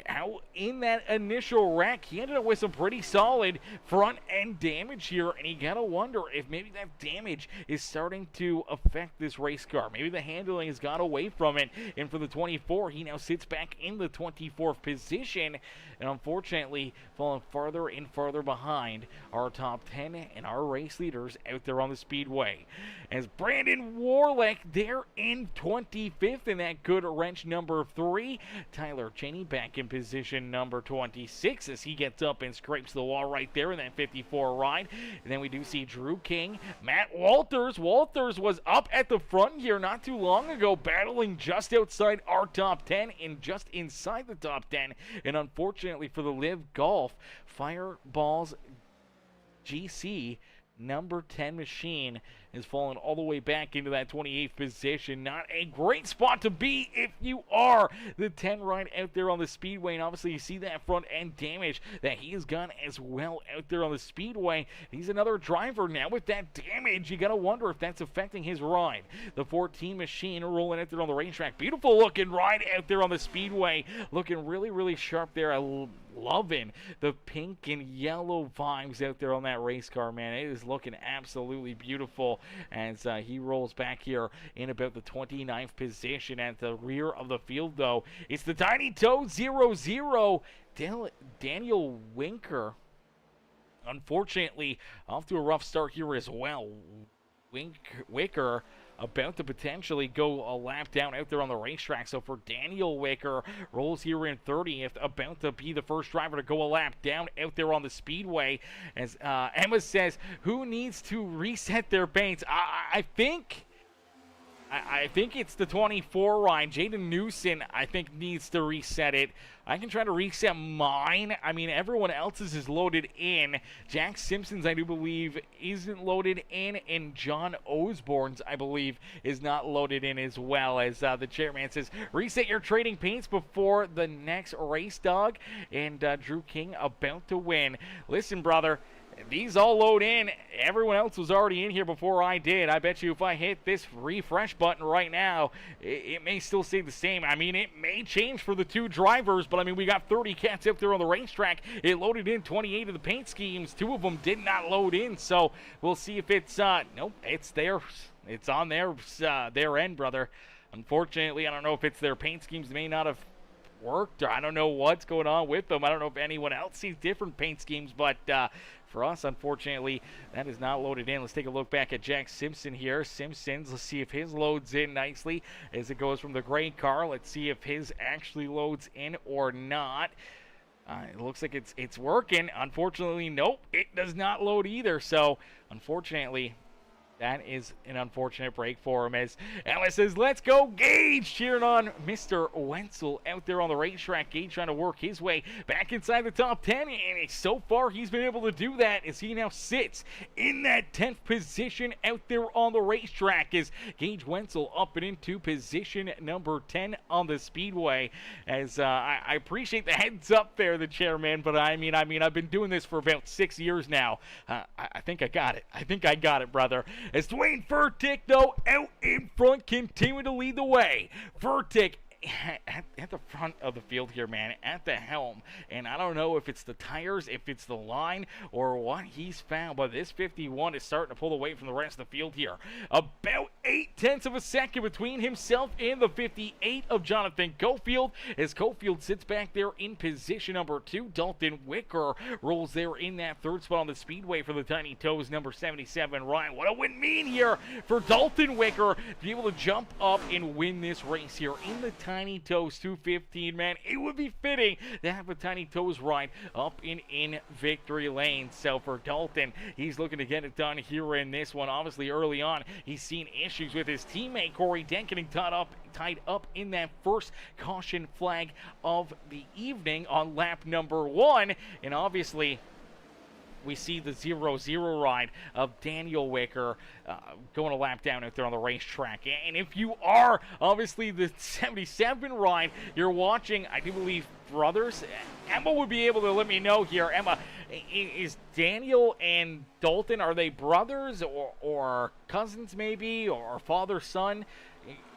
how in that initial wreck he ended up with some pretty solid front end damage here, and you gotta wonder if maybe that damage is starting to affect this race car. Maybe the handling has got away from it, and for the 24, he now sits back in the 24th position, and unfortunately falling farther and farther behind our top 10 and our race leaders out there on the Speedway. As Brandon Warlick there in 25th in that good wrench number 3. Tyler Cheney back in position number 26 as he gets up and scrapes the wall right there in that 54 ride. And then we do see Drew King, Matt Walters. Walters was up at the front here not too long ago, battling just outside our top 10 and just inside the top 10. And unfortunately for the Live Golf, Fireballs GC number 10 machine has fallen all the way back into that 28th position. Not a great spot to be if you are the 10 ride out there on the Speedway, and obviously you see that front end damage that he has got as well out there on the Speedway. He's another driver now with that damage. You gotta wonder if that's affecting his ride. The 14 machine rolling out there on the racetrack. Beautiful looking ride out there on the Speedway, looking really, really sharp there. Loving the pink and yellow vibes out there on that race car, man. It is looking absolutely beautiful as he rolls back here in about the 29th position at the rear of the field, though. It's the Tiny Toe 00, Daniel Winker. Unfortunately, off to a rough start here as well. Wicker about to potentially go a lap down out there on the racetrack. So for Daniel Wicker, rolls here in 30th, about to be the first driver to go a lap down out there on the Speedway. As Emma says, who needs to reset their paints? I think it's the 24 ride. Jaden Newson, I think, needs to reset it. I can try to reset mine. I mean, everyone else's is loaded in. Jack Simpson's, I do believe, isn't loaded in, and John Osborne's, I believe, is not loaded in as well. As the chairman says, reset your trading paints before the next race, dog. And Drew King about to win. Listen, brother, these all load in. Everyone else was already in here before I did. I bet you if I hit this refresh button right now, it may still stay the same. I mean, it may change for the 2 drivers, but I mean, we got 30 cats up there on the racetrack. It loaded in 28 of the paint schemes. 2 of them did not load in, so we'll see if it's, nope, it's theirs. It's on their end, brother. Unfortunately, I don't know if it's their paint schemes may not have worked, or I don't know what's going on with them. I don't know if anyone else sees different paint schemes, but for us, unfortunately, that is not loaded in. Let's take a look back at Jack Simpson here. Simpson's, let's see if his loads in nicely as it goes from the gray car. Let's see if his actually loads in or not. It looks like it's working. Unfortunately, nope, it does not load either. So, unfortunately, that is an unfortunate break for him as Emma says, let's go, Gage, cheering on Mr. Wenzel out there on the racetrack. Gage trying to work his way back inside the top 10, and so far he's been able to do that as he now sits in that 10th position out there on the racetrack as Gage Wenzel up and into position number 10 on the Speedway. As I appreciate the heads up there, the chairman, but I mean, I've been doing this for about 6 years now. I think I got it. I think I got it, brother. As Dwayne Furtick, though, out in front, continuing to lead the way. Furtick at the front of the field here, man, at the helm. And I don't know if it's the tires, if it's the line, or what he's found, but this 51 is starting to pull away from the rest of the field here. About 0.8 of a second between himself and the 58 of Jonathan Cofield, as Cofield sits back there in position number 2. Dalton Wicker rolls there in that 3rd spot on the Speedway for the Tiny Toes, number 77. Ryan, what a win mean here for Dalton Wicker to be able to jump up and win this race here in the Tiny Toes 215, man. It would be fitting to have a Tiny Toes ride up in victory lane. So for Dalton, he's looking to get it done here in this one. Obviously, early on, he's seen issues with his teammate Corey Dent getting tied up in that first caution flag of the evening on lap number 1, and obviously we see the 0-0 ride of Daniel Wicker going a lap down out there on the racetrack. And if you are obviously the 77 ride you're watching, I do believe brothers. Emma would be able to let me know here. Emma, is Daniel and Dalton, are they brothers or cousins maybe, or father-son?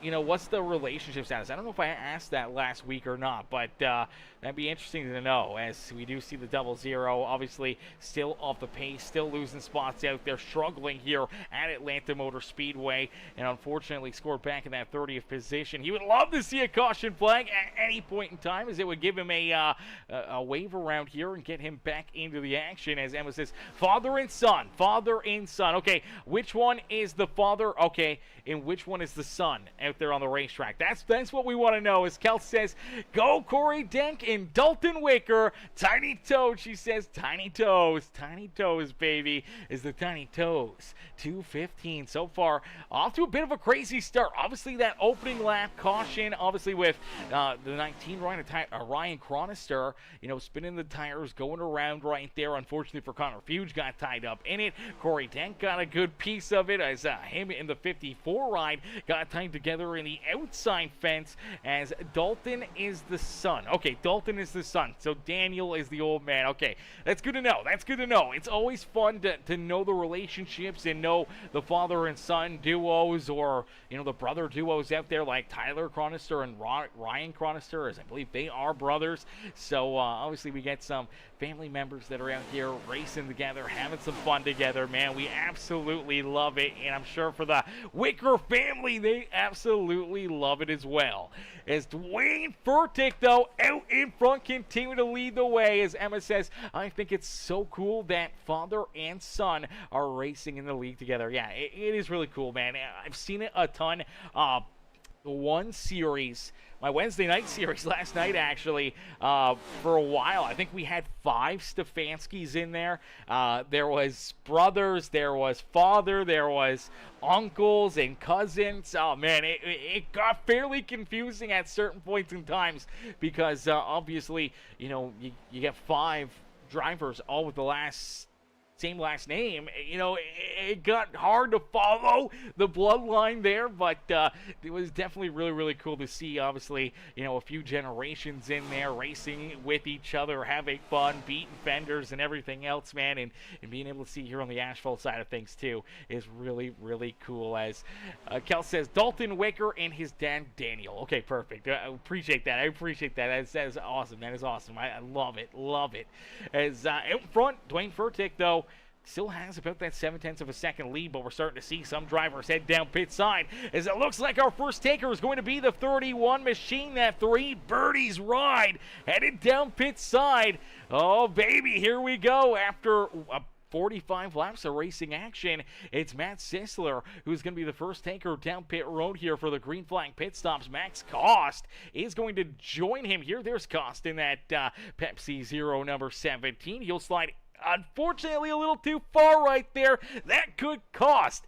You know, what's the relationship status? I don't know if I asked that last week or not, but that'd be interesting to know, as we do see the 0-0, obviously still off the pace, still losing spots out there, struggling here at Atlanta Motor Speedway, and unfortunately scored back in that 30th position. He would love to see a caution flag at any point in time, as it would give him a wave around here and get him back into the action, as Emma says, father and son, father and son. Okay, which one is the father? Okay, and which one is the son out there on the racetrack? That's what we want to know. As Kel says, go Corey Denk and Dalton Wicker. Tiny Toes, she says, tiny toes, baby, is the Tiny Toes 215 so far. Off to a bit of a crazy start. Obviously, that opening lap caution, obviously with the 19 Ryan Chronister, you know, spinning the tires, going around right there. Unfortunately for Connor Fuge, got tied up in it. Corey Denk got a good piece of it, as him in the 54 ride got tied together in the outside fence, as Dalton is the son. Okay, Dalton is the son, so Daniel is the old man. Okay, that's good to know. That's good to know. It's always fun to know the relationships and know the father and son duos, or, you know, the brother duos out there like Tyler Chronister and Ryan Chronister, as I believe they are brothers. So obviously we get some family members that are out here racing together, having some fun together, man. We absolutely love it, and I'm sure for the Wicker family, they absolutely love it as well. As Dwayne Furtick, though, out in front, continue to lead the way. As Emma says, I think it's so cool that father and son are racing in the league together. Yeah, it is really cool, man. I've seen it a ton. The one series, my Wednesday night series last night, actually, for a while, I think we had 5 Stefanskis in there. There was brothers, there was father, there was uncles and cousins. Oh, man, it got fairly confusing at certain points in times, because obviously, you know, you get 5 drivers all with the last same last name, you know, it got hard to follow the bloodline there, but it was definitely really, really cool to see, obviously, you know, a few generations in there racing with each other, having fun, beating fenders and everything else, man, and being able to see here on the asphalt side of things, too, is really, really cool. As Kel says, Dalton Wicker and his dad, Daniel. Okay, perfect. I appreciate that. That is awesome. That is awesome. I love it. Love it. As out front, Dwayne Furtick, though, still has about that 0.7 of a second lead, but we're starting to see some drivers head down pit side, as it looks like our first taker is going to be the 31 machine. That 3 birdies ride headed down pit side. Oh, baby, here we go. After a 45 laps of racing action, it's Matt Sisler who's going to be the first taker down pit road here for the green flag pit stops. Max Cost is going to join him here. There's Cost in that Pepsi Zero number 17. He'll slide, unfortunately, a little too far right there. That could cost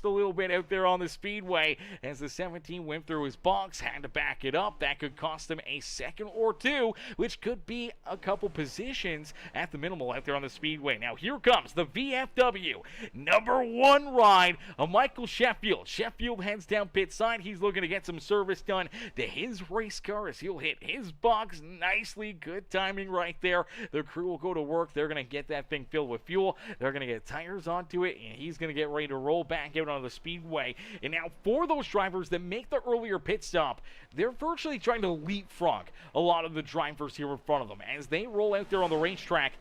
a little bit out there on the speedway, as the 17 went through his box, had to back it up. That could cost him a second or two, which could be a couple positions at the minimal out there on the speedway. Now here comes the VFW number 1 ride of Michael Sheffield. Sheffield heads down pit side. He's looking to get some service done to his race car as he'll hit his box nicely. Good timing right there. The crew will go to work. They're going to get that thing filled with fuel. They're going to get tires onto it, and he's going to get ready to roll back out on the speedway. And now for those drivers that make the earlier pit stop, they're virtually trying to leapfrog a lot of the drivers here in front of them as they roll out there on the racetrack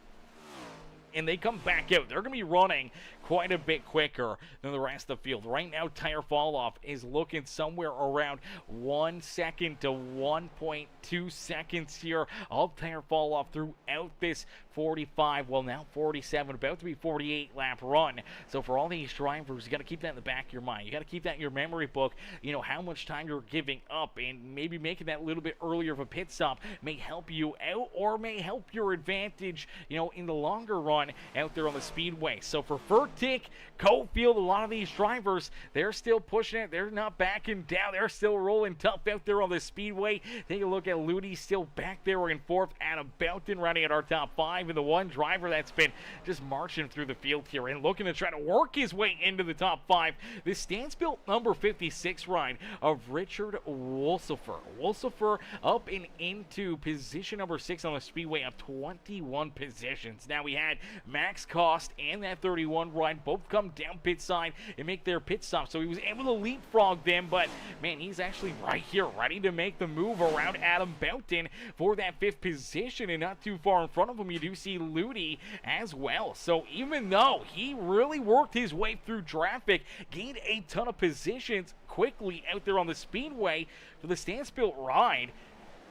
and they come back out. They're going to be running quite a bit quicker than the rest of the field. Right now, tire fall off is looking somewhere around 1 second to 1.2 seconds here of tire fall off throughout this 45, well now 47, about to be 48 lap run. So for all these drivers, you got to keep that in the back of your mind. You got to keep that in your memory book, you know, how much time you're giving up, and maybe making that little bit earlier of a pit stop may help you out or may help your advantage, you know, in the longer run out there on the speedway. So for Furtick, Cofield, a lot of these drivers, they're still pushing it. They're not backing down. They're still rolling tough out there on the speedway. Take a look at Ludi still back there in 4th. Adam Boughton running at our top 5, and the one driver that's been just marching through the field here and looking to try to work his way into the top 5. This stands-built number 56 ride of Richard Wolsifer. Wolsifer up and into position number 6 on the speedway of 21 positions. Now we had Max Cost and that 31 ride both come down pit side and make their pit stop, so he was able to leapfrog them, but man, he's actually right here ready to make the move around Adam Boughton for that 5th position, and not too far in front of him you do see Ludi as well. So even though he really worked his way through traffic, gained a ton of positions quickly out there on the speedway for the standstill ride,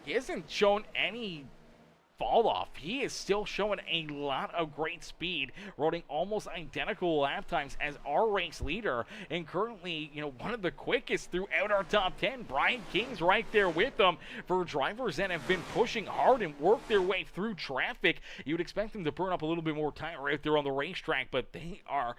he hasn't shown any fall off. He is still showing a lot of great speed, running almost identical lap times as our race leader, and currently, you know, one of the quickest throughout our top 10. Brian King's right there with them. For drivers that have been pushing hard and worked their way through traffic, you would expect them to burn up a little bit more tire out there on the racetrack, but they are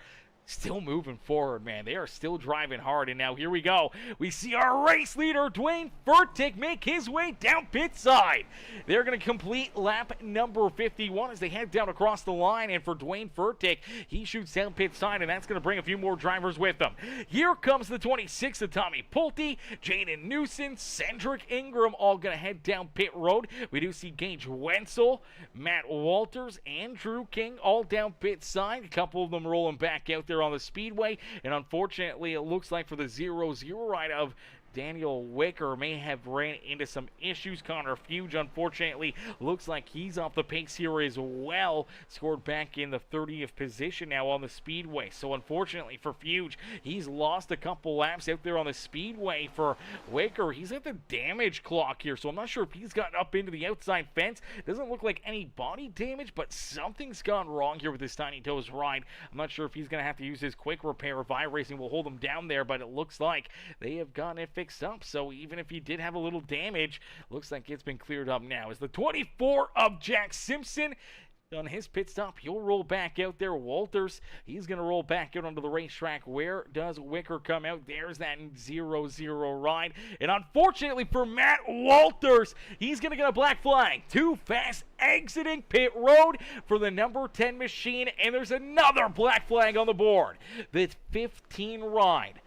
still moving forward, man. They are still driving hard. And now here we go. We see our race leader, Dwayne Furtick, make his way down pit side. They're going to complete lap number 51 as they head down across the line. And for Dwayne Furtick, he shoots down pit side, and that's going to bring a few more drivers with him. Here comes the 26 of Tommy Pulte, Jaden Newson, Cedric Ingram, all going to head down pit road. We do see Gage Wenzel, Matt Walters, and Drew King all down pit side. A couple of them rolling back out there on the speedway, and unfortunately it looks like for the 0-0 ride of Daniel Wicker may have ran into some issues. Connor Fuge, unfortunately, looks like he's off the pace here as well. Scored back in the 30th position now on the speedway. So unfortunately for Fuge, he's lost a couple laps out there on the speedway. For Wicker, he's at the damage clock here, so I'm not sure if he's gotten up into the outside fence. Doesn't look like any body damage, but something's gone wrong here with this Tiny Toes ride. I'm not sure if he's going to have to use his quick repair. If iRacing will hold him down there, but it looks like they have gotten it fixed up, so even if he did have a little damage, looks like it's been cleared up now. As the 24 of Jack Simpson on his pit stop. He'll roll back out there. Walters, he's going to roll back out onto the racetrack. Where does Wicker come out? There's that 0-0 ride. And unfortunately for Matt Walters, he's going to get a black flag. Too fast exiting pit road for the number 10 machine. And there's another black flag on the board. The 15 ride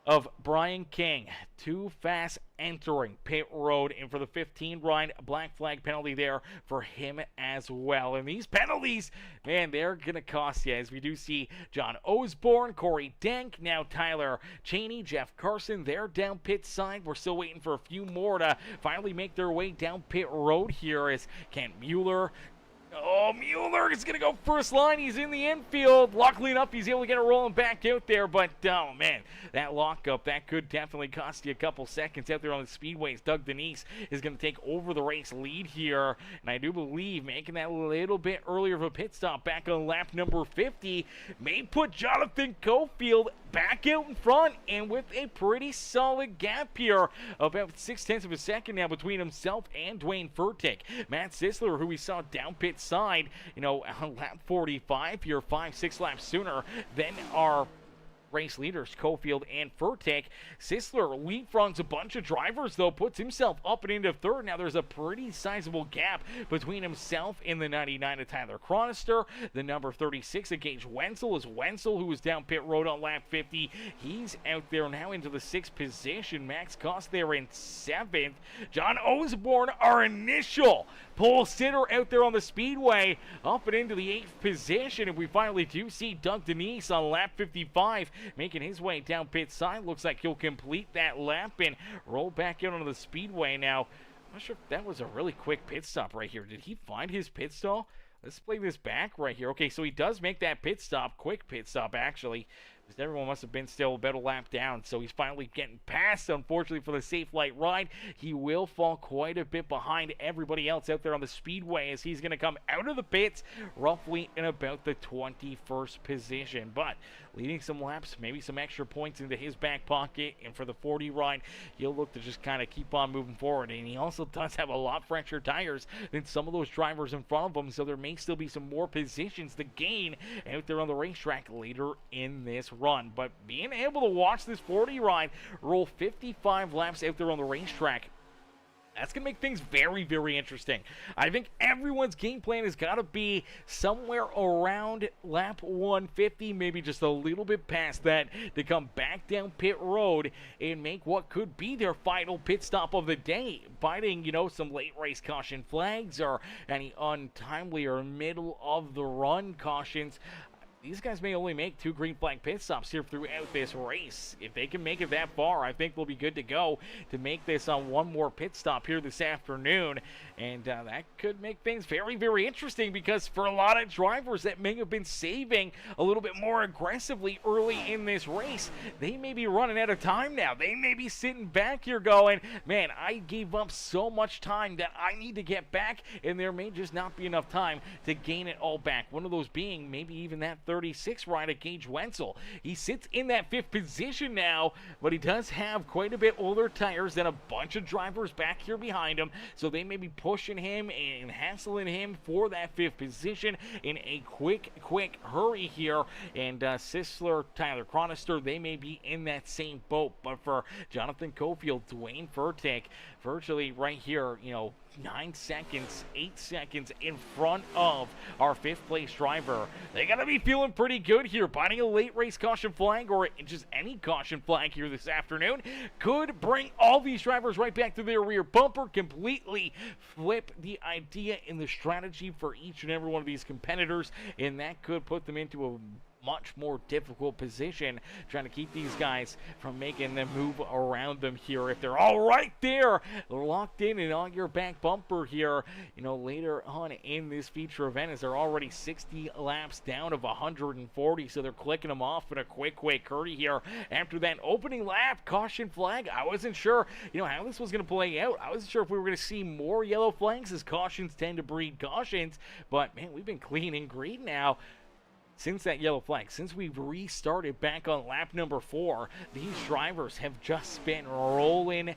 of Brian King, too fast entering pit road, and for the 15 ride, black flag penalty there for him as well. And these penalties, man, they're gonna cost you, as we do see John Osborne, Corey Denk, now Tyler Cheney, Jeff Carson, they're down pit side. We're still waiting for a few more to finally make their way down pit road here, as Kent Mueller. Oh, Mueller is going to go first line. He's in the infield. Luckily enough, he's able to get it rolling back out there. But, oh, man, that lockup, that could definitely cost you a couple seconds out there on the speedways. Doug Denise is going to take over the race lead here. And I do believe making that a little bit earlier of a pit stop back on lap number 50 may put Jonathan Cofield back out in front, and with a pretty solid gap here, about 0.6 of a second now between himself and Dwayne Furtick. Matt Sisler, who we saw down pit side, on lap 45 here, 5-6 laps sooner than our race leaders, Cofield and Furtick. Sisler leapfrogs a bunch of drivers, though, puts himself up and into third. Now there's a pretty sizable gap between himself and the 99 of Tyler Chronister. The number 36 of Gage Wenzel is Wenzel, who was down pit road on lap 50. He's out there now into the 6th position. Max Cost there in 7th. John Osborne, our initial pole sitter out there on the speedway, up and into the 8th position. And we finally do see Doug Denise on lap 55 making his way down pit side. Looks like he'll complete that lap and roll back out onto the speedway. Now, I'm not sure if that was a really quick pit stop right here. Did he find his pit stall? Let's play this back right here. Okay, so he does make that pit stop, quick pit stop actually, because everyone must have been still about a lap down. So he's finally getting past, unfortunately for the safe light ride. He will fall quite a bit behind everybody else out there on the speedway, as he's going to come out of the pits roughly in about the 21st position. But leading some laps, maybe some extra points into his back pocket, and for the 40 ride, he'll look to just kind of keep on moving forward. And he also does have a lot fresher tires than some of those drivers in front of him, so there may still be some more positions to gain out there on the racetrack later in this run. But being able to watch this 40 ride roll 55 laps out there on the racetrack, that's going to make things very, very interesting. I think everyone's game plan has got to be somewhere around lap 150, maybe just a little bit past that, to come back down pit road and make what could be their final pit stop of the day, biting, some late race caution flags or any untimely or middle of the run cautions. These guys may only make 2 green flag pit stops here throughout this race. If they can make it that far, I think they'll be good to go to make this on one more pit stop here this afternoon. And that could make things very, very interesting, because for a lot of drivers that may have been saving a little bit more aggressively early in this race, they may be running out of time now. They may be sitting back here going, man, I gave up so much time that I need to get back, and there may just not be enough time to gain it all back. One of those being maybe even that 36 ride at Gage Wenzel. He sits in that 5th position now, but he does have quite a bit older tires than a bunch of drivers back here behind him, so they may be pushing him and hassling him for that 5th position in a quick hurry here. And Sisler, Tyler Chronister, they may be in that same boat. But for Jonathan Cofield, Dwayne Furtick, virtually right here, 9 seconds, 8 seconds in front of our 5th place driver. They gotta be feeling pretty good here. Biting a late race caution flag, or just any caution flag here this afternoon, could bring all these drivers right back to their rear bumper, completely flip the idea and the strategy for each and every one of these competitors, and that could put them into a much more difficult position, trying to keep these guys from making them move around them here. If they're all right there, locked in and on your back bumper here, later on in this feature event, as they're already 60 laps down of 140, so they're clicking them off in a quick hurry here. After that opening lap caution flag, I wasn't sure, how this was going to play out. I wasn't sure if we were going to see more yellow flags, as cautions tend to breed cautions, but man, we've been clean and green now since that yellow flag. Since we've restarted back on lap number 4, these drivers have just been rolling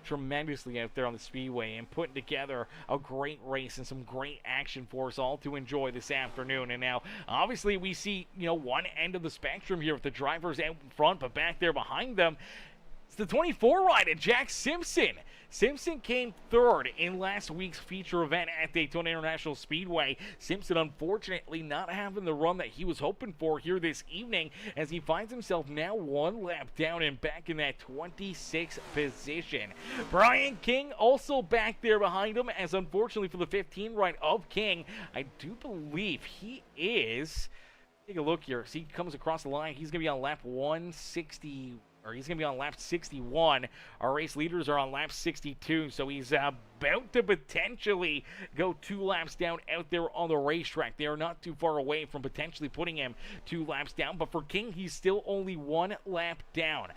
tremendously out there on the Speedway and putting together a great race and some great action for us all to enjoy this afternoon. And now, obviously, we see, one end of the spectrum here with the drivers out in front, but back there behind them, it's the 24 rider, Jack Simpson. Simpson came third in last week's feature event at Daytona International Speedway. Simpson, unfortunately, not having the run that he was hoping for here this evening, as he finds himself now one lap down and back in that 26th position. Brian King also back there behind him, as unfortunately for the 15 ride of King, I do believe he is... Take a look here. As he comes across the line, he's going to be on lap 160. Or he's going to be on lap 61. Our race leaders are on lap 62, so he's about to potentially go 2 laps down out there on the racetrack. They are not too far away from potentially putting him 2 laps down, but for King, he's still only 1 lap down.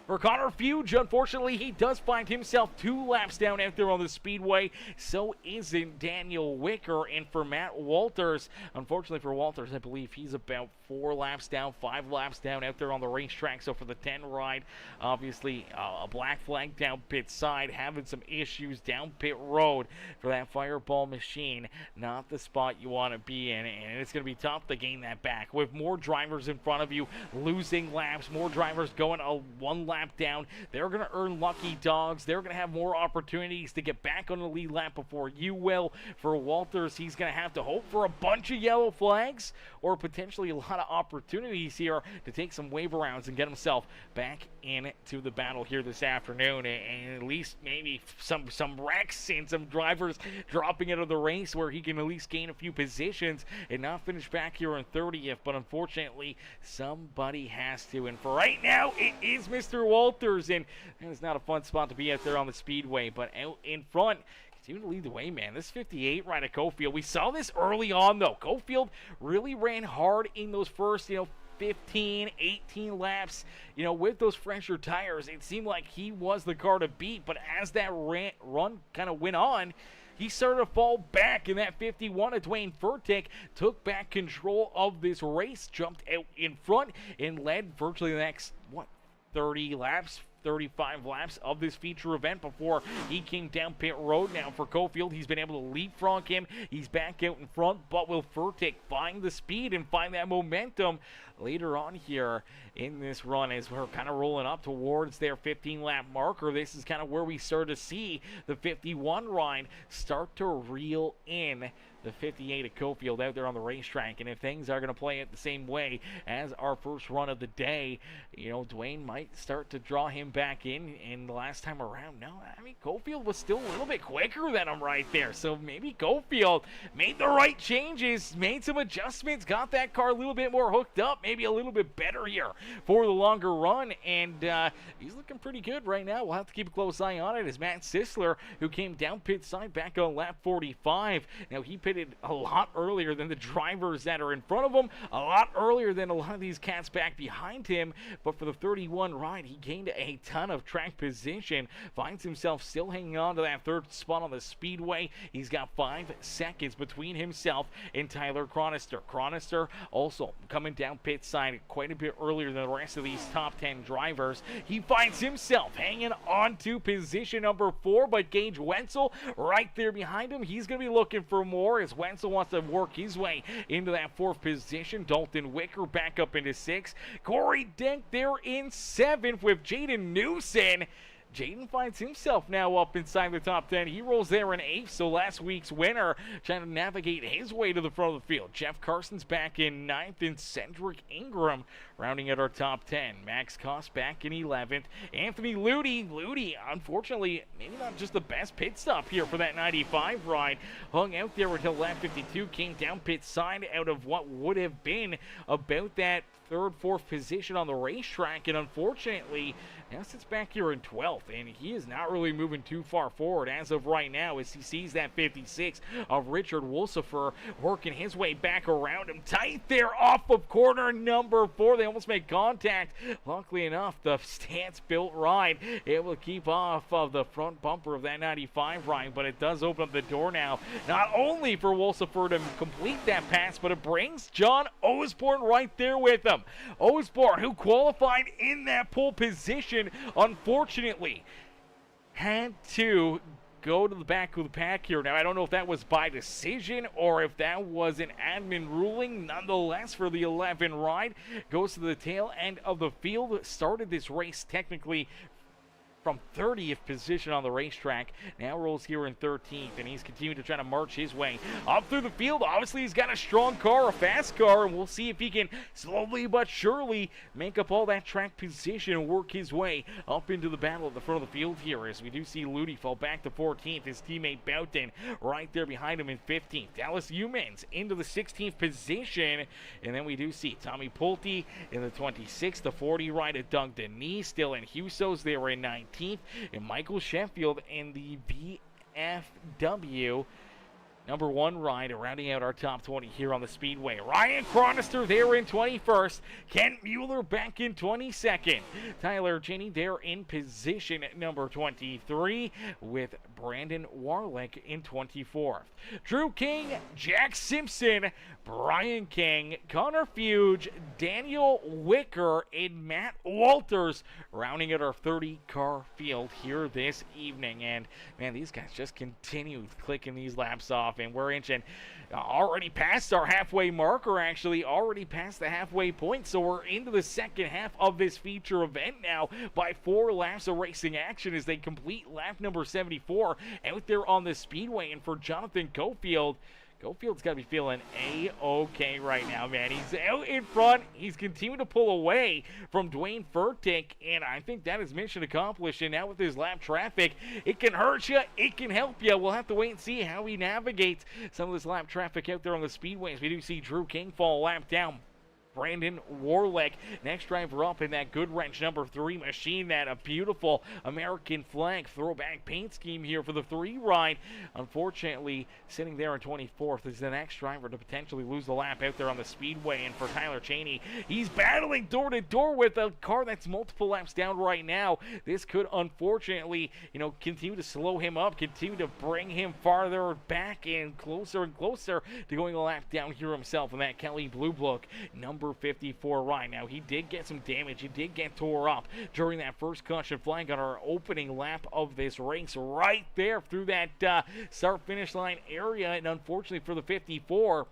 For Connor Fuge, unfortunately, he does find himself 2 laps down out there on the Speedway. So isn't Daniel Wicker. And for Matt Walters, unfortunately for Walters, I believe he's about 4 laps down, 5 laps down out there on the racetrack. So for the 10 ride, obviously a black flag down pit side, having some issues down pit road for that Fireball machine. Not the spot you want to be in, and it's going to be tough to gain that back. With more drivers in front of you losing laps, more drivers going a 1 lap down, they're going to earn lucky dogs. They're going to have more opportunities to get back on the lead lap before you will. For Walters, he's going to have to hope for a bunch of yellow flags or potentially a lot of opportunities here to take some wave rounds and get himself back into the battle here this afternoon, and at least maybe some wrecks and some drivers dropping out of the race where he can at least gain a few positions and not finish back here in 30th. But unfortunately, somebody has to, and for right now, it is Mr. Walters, and it's not a fun spot to be out there on the Speedway, but out in front, continue to lead the way, man. This 58 ride at Cofield, we saw this early on, though. Cofield really ran hard in those first, 15, 18 laps, with those fresher tires. It seemed like he was the car to beat, but as that run kind of went on, he started to fall back, and that 51 of Dwayne Furtick took back control of this race, jumped out in front, and led virtually the next, 30 laps, 35 laps of this feature event before he came down pit road. Now for Cofield, he's been able to leapfrog him. He's back out in front, but will Furtick find the speed and find that momentum later on here in this run as we're kind of rolling up towards their 15-lap marker? This is kind of where we start to see the 51 ride start to reel in the 58 at Cofield out there on the racetrack. And if things are going to play it the same way as our first run of the day, Dwayne might start to draw him back in. And the last time around, no, I mean, Cofield was still a little bit quicker than him right there. So maybe Cofield made the right changes, made some adjustments, got that car a little bit more hooked up, maybe a little bit better here for the longer run. And he's looking pretty good right now. We'll have to keep a close eye on it as Matt Sisler, who came down pit side back on lap 45. Now, he pitted a lot earlier than the drivers that are in front of him, a lot earlier than a lot of these cats back behind him. But for the 31 ride, he gained a ton of track position, finds himself still hanging on to that 3rd spot on the Speedway. He's got 5 seconds between himself and Tyler Chronister. Chronister also coming down pit side quite a bit earlier than the rest of these top 10 drivers. He finds himself hanging on to position number 4, but Gage Wenzel right there behind him. He's going to be looking for more as Wenzel wants to work his way into that 4th position. Dalton Wicker back up into 6th. Corey Denk there in 7th with Jaden Newson. Jaden finds himself now up inside the top 10. He rolls there in 8th, so last week's winner trying to navigate his way to the front of the field. Jeff Carson's back in 9th, and Cedric Ingram rounding out our top 10. Max Koss back in 11th. Anthony Ludy, unfortunately, maybe not just the best pit stop here for that 95 ride. Hung out there until lap 52, came down pit side out of what would have been about that 3rd, 4th position on the racetrack, and unfortunately now sits back here in 12th, and he is not really moving too far forward as of right now as he sees that 56 of Richard Wolsifer working his way back around him. Tight there off of corner number 4. They almost make contact. Luckily enough, the stance-built ride able to keep off of the front bumper of that 95 ride, but it does open up the door now, not only for Wolsifer to complete that pass, but it brings John Osborne right there with him. Osborne, who qualified in that pole position, unfortunately had to go to the back of the pack here. Now, I don't know if that was by decision or if that was an admin ruling. Nonetheless, for the 11 ride, goes to the tail end of the field. Started this race technically from 30th position on the racetrack. Now rolls here in 13th, and he's continuing to try to march his way up through the field. Obviously, he's got a strong car, a fast car, and we'll see if he can slowly but surely make up all that track position and work his way up into the battle at the front of the field here, as we do see Ludi fall back to 14th. His teammate Boughton right there behind him in 15th. Dallas Humans into the 16th position, and then we do see Tommy Pulte in the 26th, the 40 ride at Doug Denise, Dylan Husos there in 19th, and Michael Sheffield in the VFW number 1 ride, rounding out our top 20 here on the Speedway. Ryan Chronister there in 21st. Kent Mueller back in 22nd. Tyler Cheney there in position number 23, with Brandon Warlick in 24th. Drew King, Jack Simpson, Brian King, Connor Fuge, Daniel Wicker, and Matt Walters rounding out our 30-car field here this evening. And, man, these guys just continue clicking these laps off, and we're inching already past our halfway marker, actually already past the halfway point, so we're into the second half of this feature event now by 4 laps of racing action as they complete lap number 74 out there on the Speedway. And for Jonathan Cofield's got to be feeling A-okay right now, man. He's out in front. He's continuing to pull away from Dwayne Furtick, and I think that is mission accomplished. And now with this lap traffic, it can hurt you, it can help you. We'll have to wait and see how he navigates some of this lap traffic out there on the speedways. We do see Drew King fall a lap down. Brandon Warlick, next driver up in that Good Wrench number 3 machine, that a beautiful American flag throwback paint scheme here for the 3 ride. Unfortunately, sitting there in 24th is the next driver to potentially lose the lap out there on the Speedway. And for Tyler Cheney, he's battling door to door with a car that's multiple laps down right now. This could unfortunately, continue to slow him up, continue to bring him farther back and closer to going a lap down here himself in that Kelly Blue Book number 54 ride. Now, he did get some damage. He did get tore up during that first caution flag on our opening lap of this race right there through that start-finish line area. And unfortunately for the 54,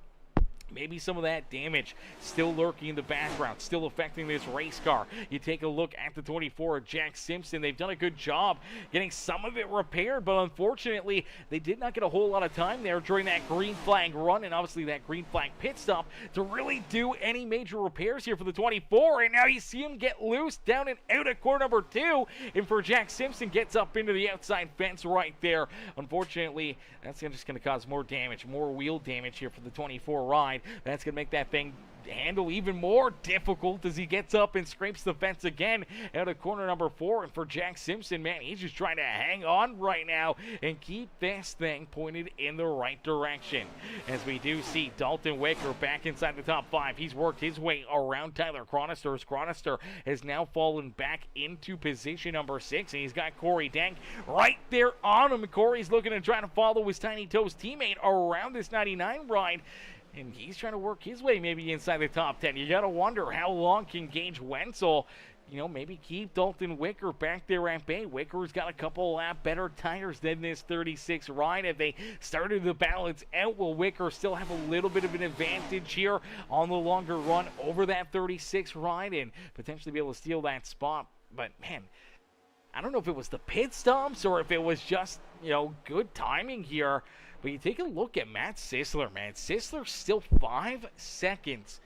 maybe some of that damage still lurking in the background, still affecting this race car. You take a look at the 24 of Jack Simpson. They've done a good job getting some of it repaired, but unfortunately, they did not get a whole lot of time there during that green flag run, and obviously that green flag pit stop to really do any major repairs here for the 24. And now you see him get loose down and out at corner number 2, and for Jack Simpson, gets up into the outside fence right there. Unfortunately, that's just going to cause more damage, more wheel damage here for the 24 ride. That's going to make that thing handle even more difficult as he gets up and scrapes the fence again out of corner number 4. And for Jack Simpson, man, he's just trying to hang on right now and keep this thing pointed in the right direction. As we do see Dalton Wicker back inside the top 5. He's worked his way around Tyler Chronister. Chronister has now fallen back into position number 6, and he's got Corey Dank right there on him. Corey's looking to try to follow his Tiny Toes teammate around this 99 ride, and he's trying to work his way maybe inside the top 10. You got to wonder how long can Gage Wenzel, maybe keep Dalton Wicker back there at bay. Wicker's got a couple lap better tires than this 36 ride. If they started the balance out, will Wicker still have a little bit of an advantage here on the longer run over that 36 ride and potentially be able to steal that spot? But, man, I don't know if it was the pit stops or if it was just, good timing here. But you take a look at Matt Sisler, man. Sisler's still 5 seconds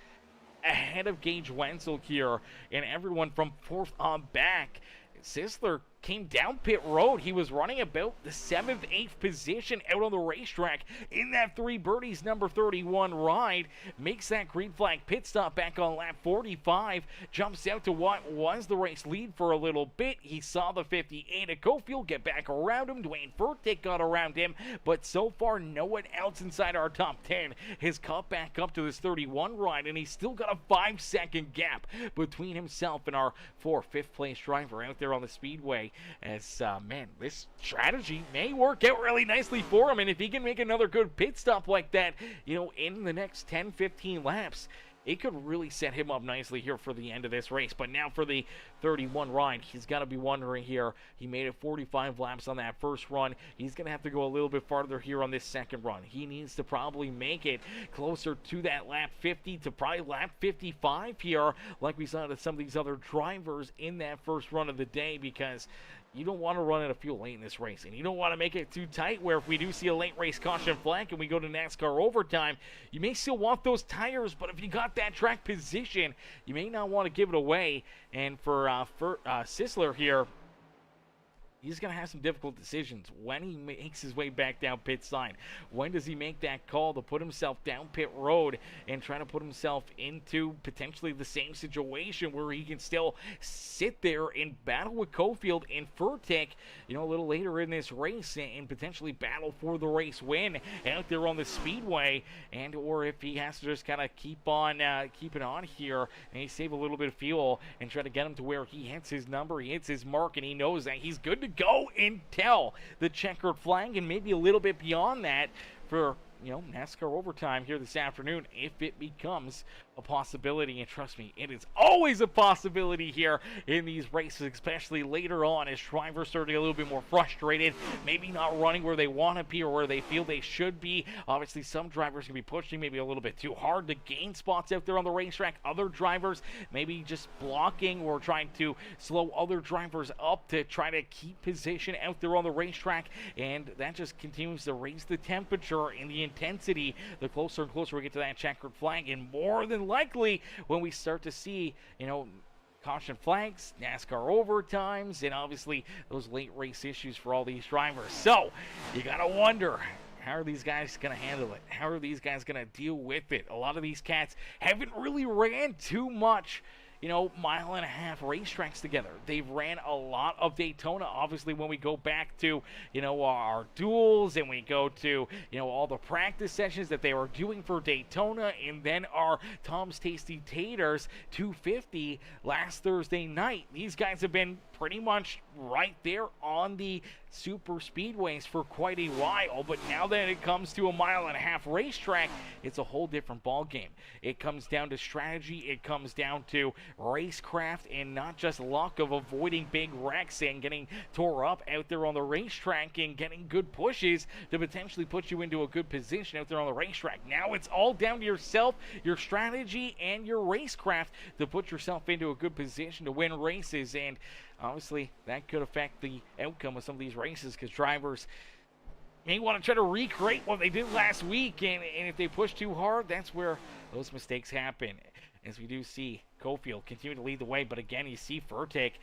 ahead of Gage Wenzel here, and everyone from 4th on back. Sisler came down pit road. He was running about the 7th, 8th position out on the racetrack in that 3 birdies number 31 ride. Makes that green flag pit stop back on lap 45. Jumps out to what was the race lead for a little bit. He saw the 58 of Cofield get back around him. Dwayne Furtick got around him, but so far no one else inside our top 10 has caught back up to this 31 ride, and he's still got a 5-second gap between himself and our 5th place driver out there on the Speedway. As, man, this strategy may work out really nicely for him, and if he can make another good pit stop like that, in the next 10-15 laps, it could really set him up nicely here for the end of this race. But now for the 31 ride, he's got to be wondering here. He made it 45 laps on that first run. He's going to have to go a little bit farther here on this second run. He needs to probably make it closer to that lap 50 to probably lap 55 here, like we saw with some of these other drivers in that first run of the day, because you don't want to run out of fuel late in this race, and you don't want to make it too tight where if we do see a late race caution flag and we go to NASCAR overtime, you may still want those tires, but if you got that track position, you may not want to give it away. And for Sisler here, he's going to have some difficult decisions when he makes his way back down pit side. When does he make that call to put himself down pit road and try to put himself into potentially the same situation where he can still sit there and battle with Cofield and Furtick, you know, a little later in this race and potentially battle for the race win out there on the Speedway, and or if he has to just kind of keep it on here and he save a little bit of fuel and try to get him to where he hits his number, he hits his mark, and he knows that he's good to go until the checkered flag and maybe a little bit beyond that for, you know, NASCAR overtime here this afternoon, if it becomes a possibility. And trust me, it is always a possibility here in these races, especially later on as drivers start to get a little bit more frustrated, maybe not running where they want to be or where they feel they should be. Obviously, some drivers can be pushing maybe a little bit too hard to gain spots out there on the racetrack. Other drivers maybe just blocking or trying to slow other drivers up to try to keep position out there on the racetrack, and that just continues to raise the temperature and the intensity the closer and closer we get to that checkered flag. And more than likely, when we start to see, you know, caution flags, NASCAR overtimes, and obviously those late race issues for all these drivers. So you gotta wonder, how are these guys going to handle it? How are these guys going to deal with it? A lot of these cats haven't really ran too much, you know, mile-and-a-half racetracks together. They've ran a lot of Daytona. Obviously, when we go back to, you know, our duels and we go to, you know, all the practice sessions that they were doing for Daytona, and then our Tom's Tasty Taters 250 last Thursday night. These guys have been pretty much right there on the super speedways for quite a while, but now that it comes to a mile-and-a-half racetrack, it's a whole different ball game. It comes down to strategy, it comes down to racecraft, and not just luck of avoiding big wrecks and getting tore up out there on the racetrack and getting good pushes to potentially put you into a good position out there on the racetrack. Now it's all down to yourself, your strategy, and your racecraft to put yourself into a good position to win races. And obviously, that could affect the outcome of some of these races, because drivers may want to try to recreate what they did last week, and if they push too hard, that's where those mistakes happen. As we do see Cofield continue to lead the way, but again, you see Furtick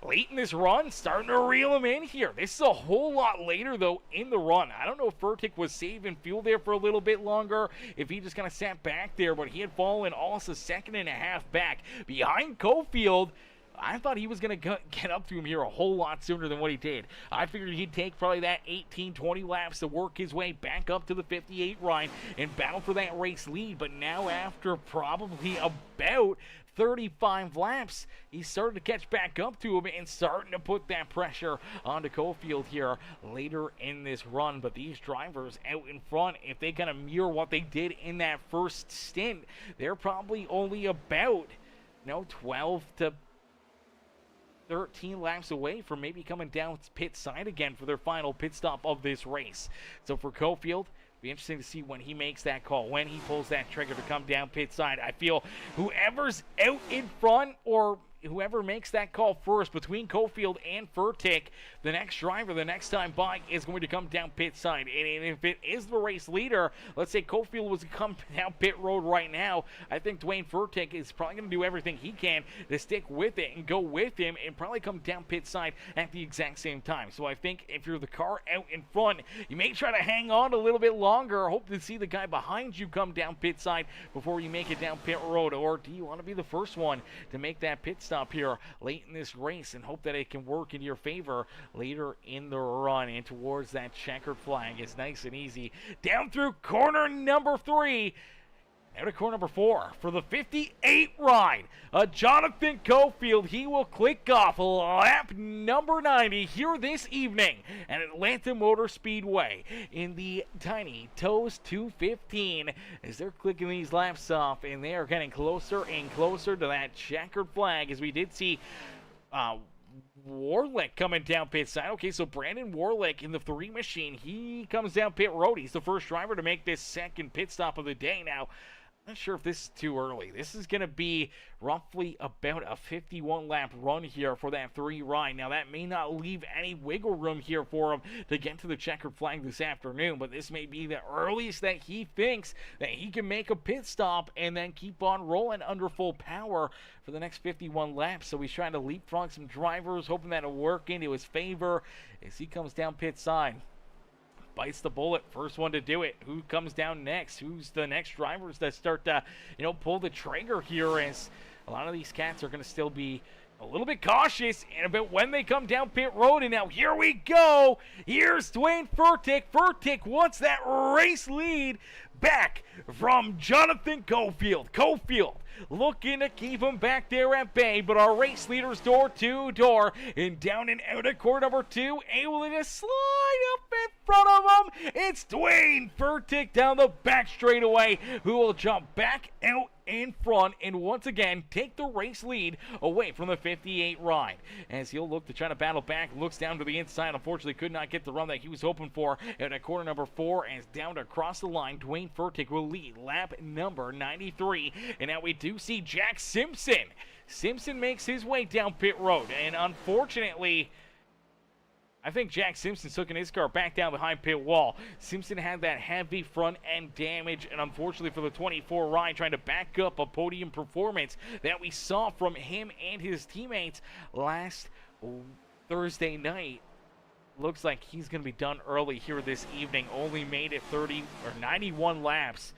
late in this run starting to reel him in here. This is a whole lot later, though, in the run. I don't know if Furtick was saving fuel there for a little bit longer, if he just kind of sat back there, but he had fallen almost a second and a half back behind Cofield. I thought he was going to get up to him here a whole lot sooner than what he did. I figured he'd take probably that 18, 20 laps to work his way back up to the 58 ride and battle for that race lead. But now, after probably about 35 laps, he's starting to catch back up to him and starting to put that pressure onto Cofield here later in this run. But these drivers out in front, if they kind of mirror what they did in that first stint, they're probably only about, 12 to 13 laps away from maybe coming down pit side again for their final pit stop of this race. So for Cofield, be interesting to see when he makes that call, when he pulls that trigger to come down pit side. I feel whoever's out in front, or whoever makes that call first between Cofield and Furtick, the next driver, the next time by, is going to come down pit side. And if it is the race leader, let's say Cofield was to come down pit road right now, I think Dwayne Furtick is probably going to do everything he can to stick with it and go with him and probably come down pit side at the exact same time. So I think if you're the car out in front, you may try to hang on a little bit longer, hope to see the guy behind you come down pit side before you make it down pit road. Or do you want to be the first one to make that pit stop here late in this race and hope that it can work in your favor later in the run and towards that checkered flag? It's nice and easy down through corner number 3. Out of corner number 4 for the 58 ride. Jonathan Cofield, he will click off lap number 90 here this evening at Atlanta Motor Speedway in the Tiny Toes 215 as they're clicking these laps off, and they are getting closer and closer to that checkered flag, as we did see Warlick coming down pit side. Okay, so Brandon Warlick in the 3 machine, he comes down pit road. He's the first driver to make this second pit stop of the day. Now, I'm not sure if this is too early. This is going to be roughly about a 51-lap run here for that 3 ride. Now, that may not leave any wiggle room here for him to get to the checkered flag this afternoon, but this may be the earliest that he thinks that he can make a pit stop and then keep on rolling under full power for the next 51 laps. So he's trying to leapfrog some drivers, hoping that it'll work into his favor as he comes down pit side. Bites the bullet, first one to do it. Who comes down next? Who's the next drivers that start to, pull the trigger here, as a lot of these cats are going to still be a little bit cautious and about when they come down pit road. And now here we go. Here's Dwayne Furtick. Furtick wants that race lead back from Jonathan Cofield. Cofield looking to keep him back there at bay, but our race leaders door to door and down and out of corner number 2, able to just slide up in front of him. It's Dwayne Furtick down the back straightaway, who will jump back out in front and once again take the race lead away from the 58 ride, as he'll look to try to battle back. Looks down to the inside, unfortunately could not get the run that he was hoping for at corner number 4, as down to cross the line, Dwayne Furtick will lead lap number 93. And now we do see Jack Simpson. Simpson makes his way down pit road, and unfortunately, I think Jack Simpson's hooking his car back down behind pit wall. Simpson had that heavy front end damage, and unfortunately for the 24 ride, trying to back up a podium performance that we saw from him and his teammates last Thursday night. Looks like he's going to be done early here this evening. Only made it 91 laps.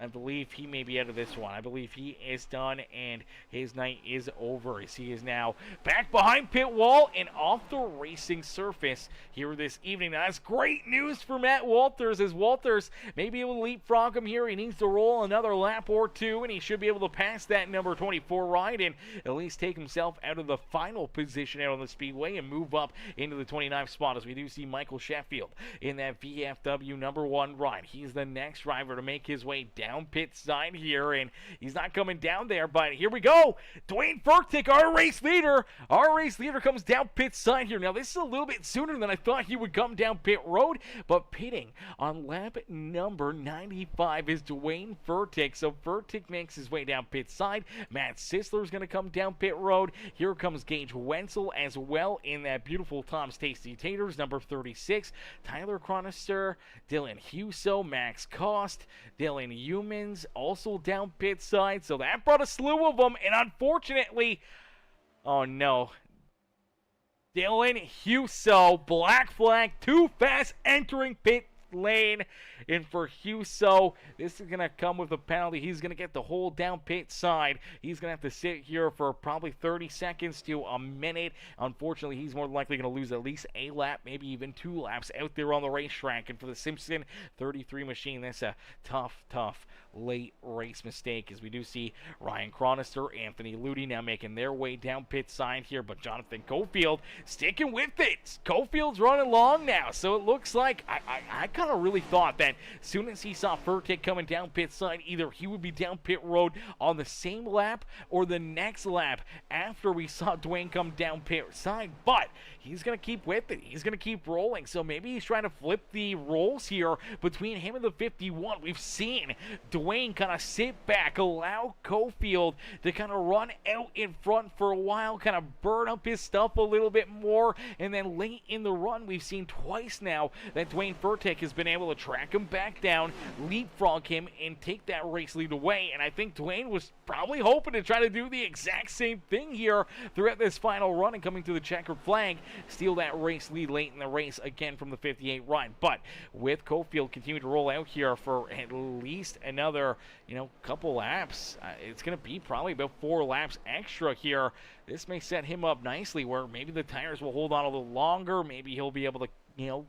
I believe he may be out of this one. I believe he is done and his night is over, as he is now back behind pit wall and off the racing surface here this evening. Now, that's great news for Matt Walters, as Walters may be able to leapfrog him here. He needs to roll another lap or 2, and he should be able to pass that number 24 ride and at least take himself out of the final position out on the speedway and move up into the 29th spot, as we do see Michael Sheffield in that VFW number 1 ride. He's the next driver to make his way down pit side here, and he's not coming down there, but here we go. Dwayne Furtick, our race leader comes down pit side here. Now, this is a little bit sooner than I thought he would come down pit road, but pitting on lap number 95 is Dwayne Furtick. So Furtick makes his way down pit side. Matt Sisler's going to come down pit road. Here comes Gage Wenzel as well in that beautiful Tom's Tasty Taters number 36. Tyler Chronister, Dylan Huso, Max Cost, Dylan Humans also down pit side. So that brought a slew of them, and unfortunately, oh no, Dylan Huso, black flag, too fast entering pit lane. And for Huso, this is going to come with a penalty. He's going to get the whole down pit side. He's going to have to sit here for probably 30 seconds to a minute. Unfortunately, he's more than likely going to lose at least a lap, maybe even 2 laps out there on the racetrack. And for the Simpson 33 machine, that's a tough late race mistake, as we do see Ryan Chronister, Anthony Ludi now making their way down pit side here, but Jonathan Cofield sticking with it. Cofield's running long now, so it looks like I kind of really thought that as soon as he saw Furtick coming down pit side, either he would be down pit road on the same lap or the next lap after we saw Dwayne come down pit side, but he's going to keep with it. He's going to keep rolling, so maybe he's trying to flip the roles here between him and the 51. We've seen Dwayne kind of sit back, allow Cofield to kind of run out in front for a while, kind of burn up his stuff a little bit more, and then late in the run, we've seen twice now that Dwayne Furtick has been able to track him back down, leapfrog him, and take that race lead away. And I think Dwayne was probably hoping to try to do the exact same thing here throughout this final run and coming to the checkered flag, steal that race lead late in the race again from the 58 ride. But with Cofield continuing to roll out here for at least another, couple laps, it's going to be probably about 4 laps extra here. This may set him up nicely where maybe the tires will hold on a little longer. Maybe he'll be able to,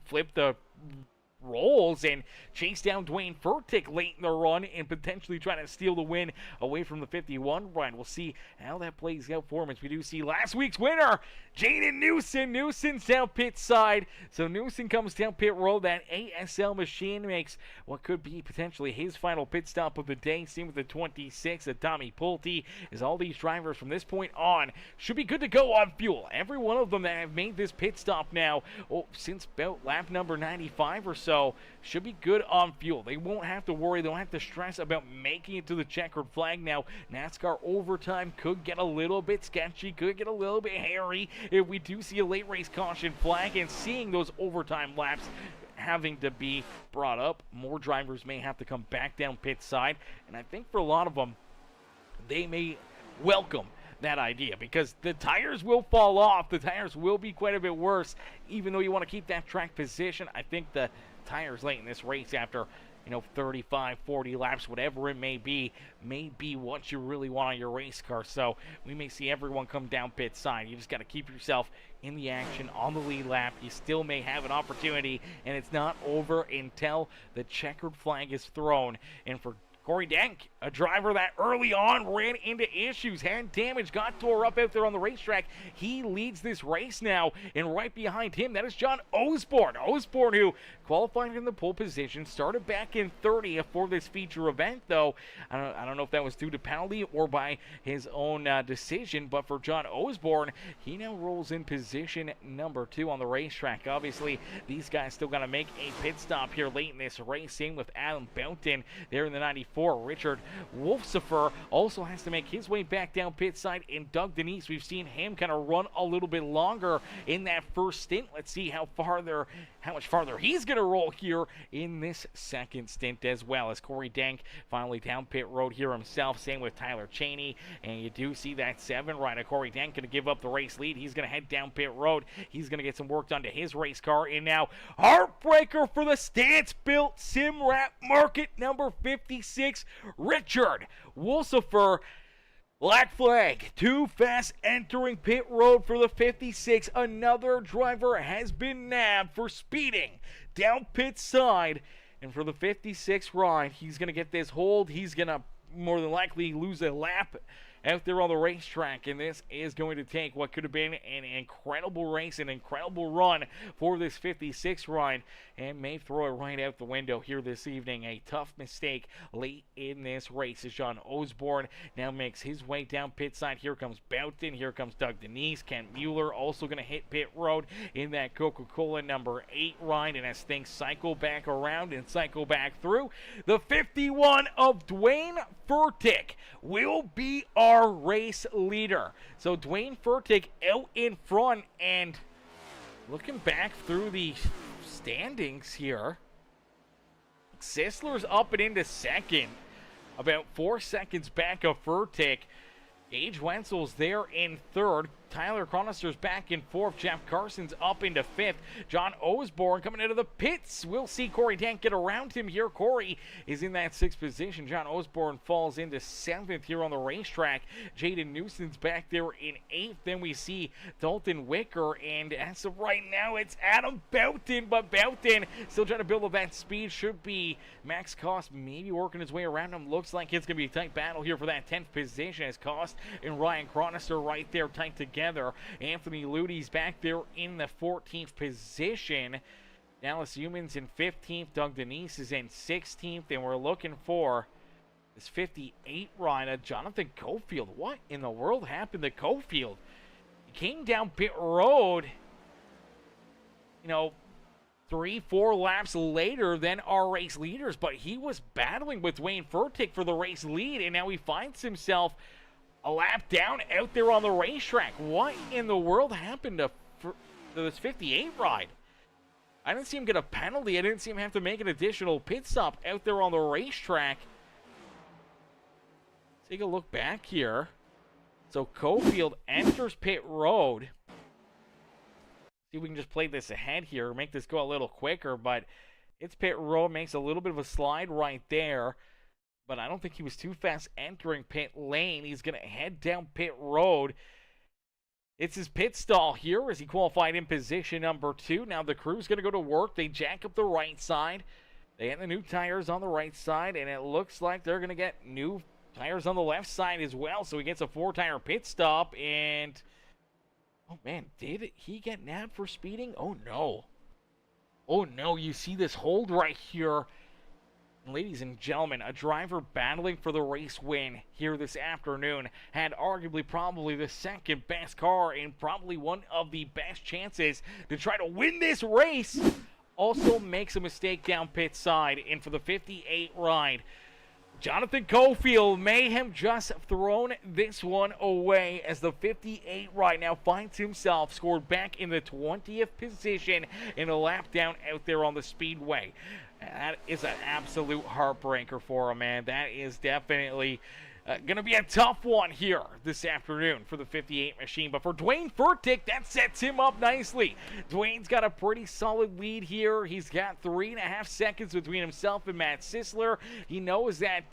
flip the rolls and chase down Dwayne Furtick late in the run and potentially trying to steal the win away from the 51 run. We'll see how that plays out for him as we do see last week's winner, Jaden Newson. Newson's down pit side. So Newson comes down pit road. That ASL machine makes what could be potentially his final pit stop of the day. Seen with the 26 of Tommy Pulte, as all these drivers from this point on should be good to go on fuel. Every one of them that have made this pit stop now, since about lap number 95 or so, should be good on fuel. They won't have to worry. They don't have to stress about making it to the checkered flag. Now, NASCAR overtime could get a little bit sketchy, could get a little bit hairy if we do see a late race caution flag, and seeing those overtime laps having to be brought up. More drivers may have to come back down pit side, and I think for a lot of them, they may welcome that idea, because the tires will fall off. The tires will be quite a bit worse, even though you want to keep that track position. I think the tires late in this race after 35, 40 laps, whatever it may be what you really want on your race car. So we may see everyone come down pit side. You just got to keep yourself in the action on the lead lap. You still may have an opportunity, and it's not over until the checkered flag is thrown. And for Corey Denk, a driver that early on ran into issues, had damage, got tore up out there on the racetrack. He leads this race now, and right behind him, that is John Osborne. Osborne, who qualified in the pole position, started back in 30th for this feature event, though. I don't know if that was due to penalty or by his own decision, but for John Osborne, he now rolls in position number 2 on the racetrack. Obviously, these guys still got to make a pit stop here late in this race. Same with Adam Boughton there in the 94. Richard Wolfsifer also has to make his way back down pit side, and Doug Denise, we've seen him kind of run a little bit longer in that first stint. Let's see how much farther he's going to roll here in this second stint, as well as Corey Denk finally down pit road here himself. Same with Tyler Cheney, and you do see that 7 rider. Corey Denk going to give up the race lead. He's going to head down pit road. He's going to get some work done to his race car, and now heartbreaker for the stance-built SimWrap market, number 56, Richard Wolfsifer. Black flag, too fast entering pit road for the 56. Another driver has been nabbed for speeding down pit side. And for the 56 ride, he's going to get this hold. He's going to more than likely lose a lap out there on the racetrack, and this is going to take what could have been an incredible race, an incredible run for this 56 ride, and may throw it right out the window here this evening. A tough mistake late in this race as John Osborne now makes his way down pit side. Here comes Boughton, here comes Doug Denise. Kent Mueller also going to hit pit road in that Coca-Cola number 8 ride, and as things cycle back around and cycle back through, the 51 of Dwayne Furtick will be our race leader. So Dwayne Furtick out in front, and looking back through the standings here, Sisler's up and into second, about 4 seconds back of Furtick. Gage Wenzel's there in third. Tyler Chronister's back in fourth. Jeff Carson's up into fifth. John Osborne coming into the pits. We'll see Corey Denk get around him here. Corey is in that 6th position. John Osborne falls into 7th here on the racetrack. Jaden Newson's back there in 8th. Then we see Dalton Wicker, and as of right now, it's Adam Boughton, but Boughton still trying to build up that speed. Should be Max Cost maybe working his way around him. Looks like it's going to be a tight battle here for that 10th position, as Cost and Ryan Chronister right there tight together. Anthony Ludy's back there in the 14th position. Dallas Humans in 15th. Doug Denise is in 16th. And we're looking for this 58 rider, Jonathan Cofield. What in the world happened to Cofield? He came down pit road, 3-4 laps later than our race leaders. But he was battling with Dwayne Furtick for the race lead. And now he finds himself a lap down out there on the racetrack. What in the world happened to this 58 ride? I didn't see him get a penalty. I didn't see him have to make an additional pit stop out there on the racetrack. Take a look back here. So Cofield enters pit road. See if we can just play this ahead here, make this go a little quicker, but it's pit road, makes a little bit of a slide right there. But I don't think he was too fast entering pit lane. He's going to head down pit road. It's his pit stall here as he qualified in position number 2. Now the crew's going to go to work. They jack up the right side. They get the new tires on the right side, and it looks like they're going to get new tires on the left side as well. So he gets a 4-tire pit stop, and oh man, did he get nabbed for speeding? Oh no. Oh no, you see this hold right here. Ladies and gentlemen, a driver battling for the race win here this afternoon had arguably probably the second best car and probably one of the best chances to try to win this race. Also makes a mistake down pit side, and for the 58 ride, Jonathan Cofield may have just thrown this one away as the 58 right now finds himself scored back in the 20th position in a lap down out there on the Speedway. That is an absolute heartbreaker for him, man. That is definitely going to be a tough one here this afternoon for the 58 machine. But for Dwayne Furtick, that sets him up nicely. Dwayne's got a pretty solid lead here. He's got 3.5 seconds between himself and Matt Sisler. He knows that,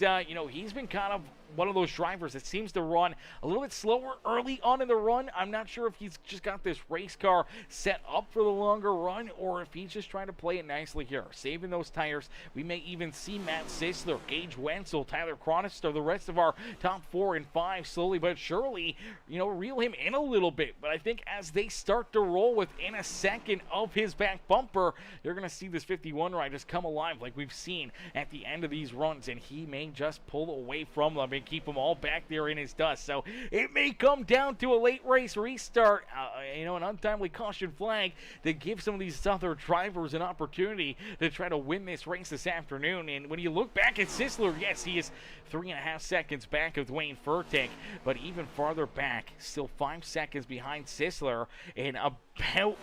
he's been kind of one of those drivers that seems to run a little bit slower early on in the run. I'm not sure if he's just got this race car set up for the longer run or if he's just trying to play it nicely here, saving those tires. We may even see Matt Sisler, Gage Wenzel, Tyler Chronister, the rest of our top 4 and 5 slowly but surely, reel him in a little bit. But I think as they start to roll within a second of his back bumper, you're going to see this 51 ride just come alive like we've seen at the end of these runs, and he may just pull away from them and keep them all back there in his dust. So it may come down to a late race restart, an untimely caution flag to give some of these other drivers an opportunity to try to win this race this afternoon. And when you look back at Sisler, yes, he is 3.5 seconds back of Dwayne Furtick, but even farther back, still 5 seconds behind Sisler, and about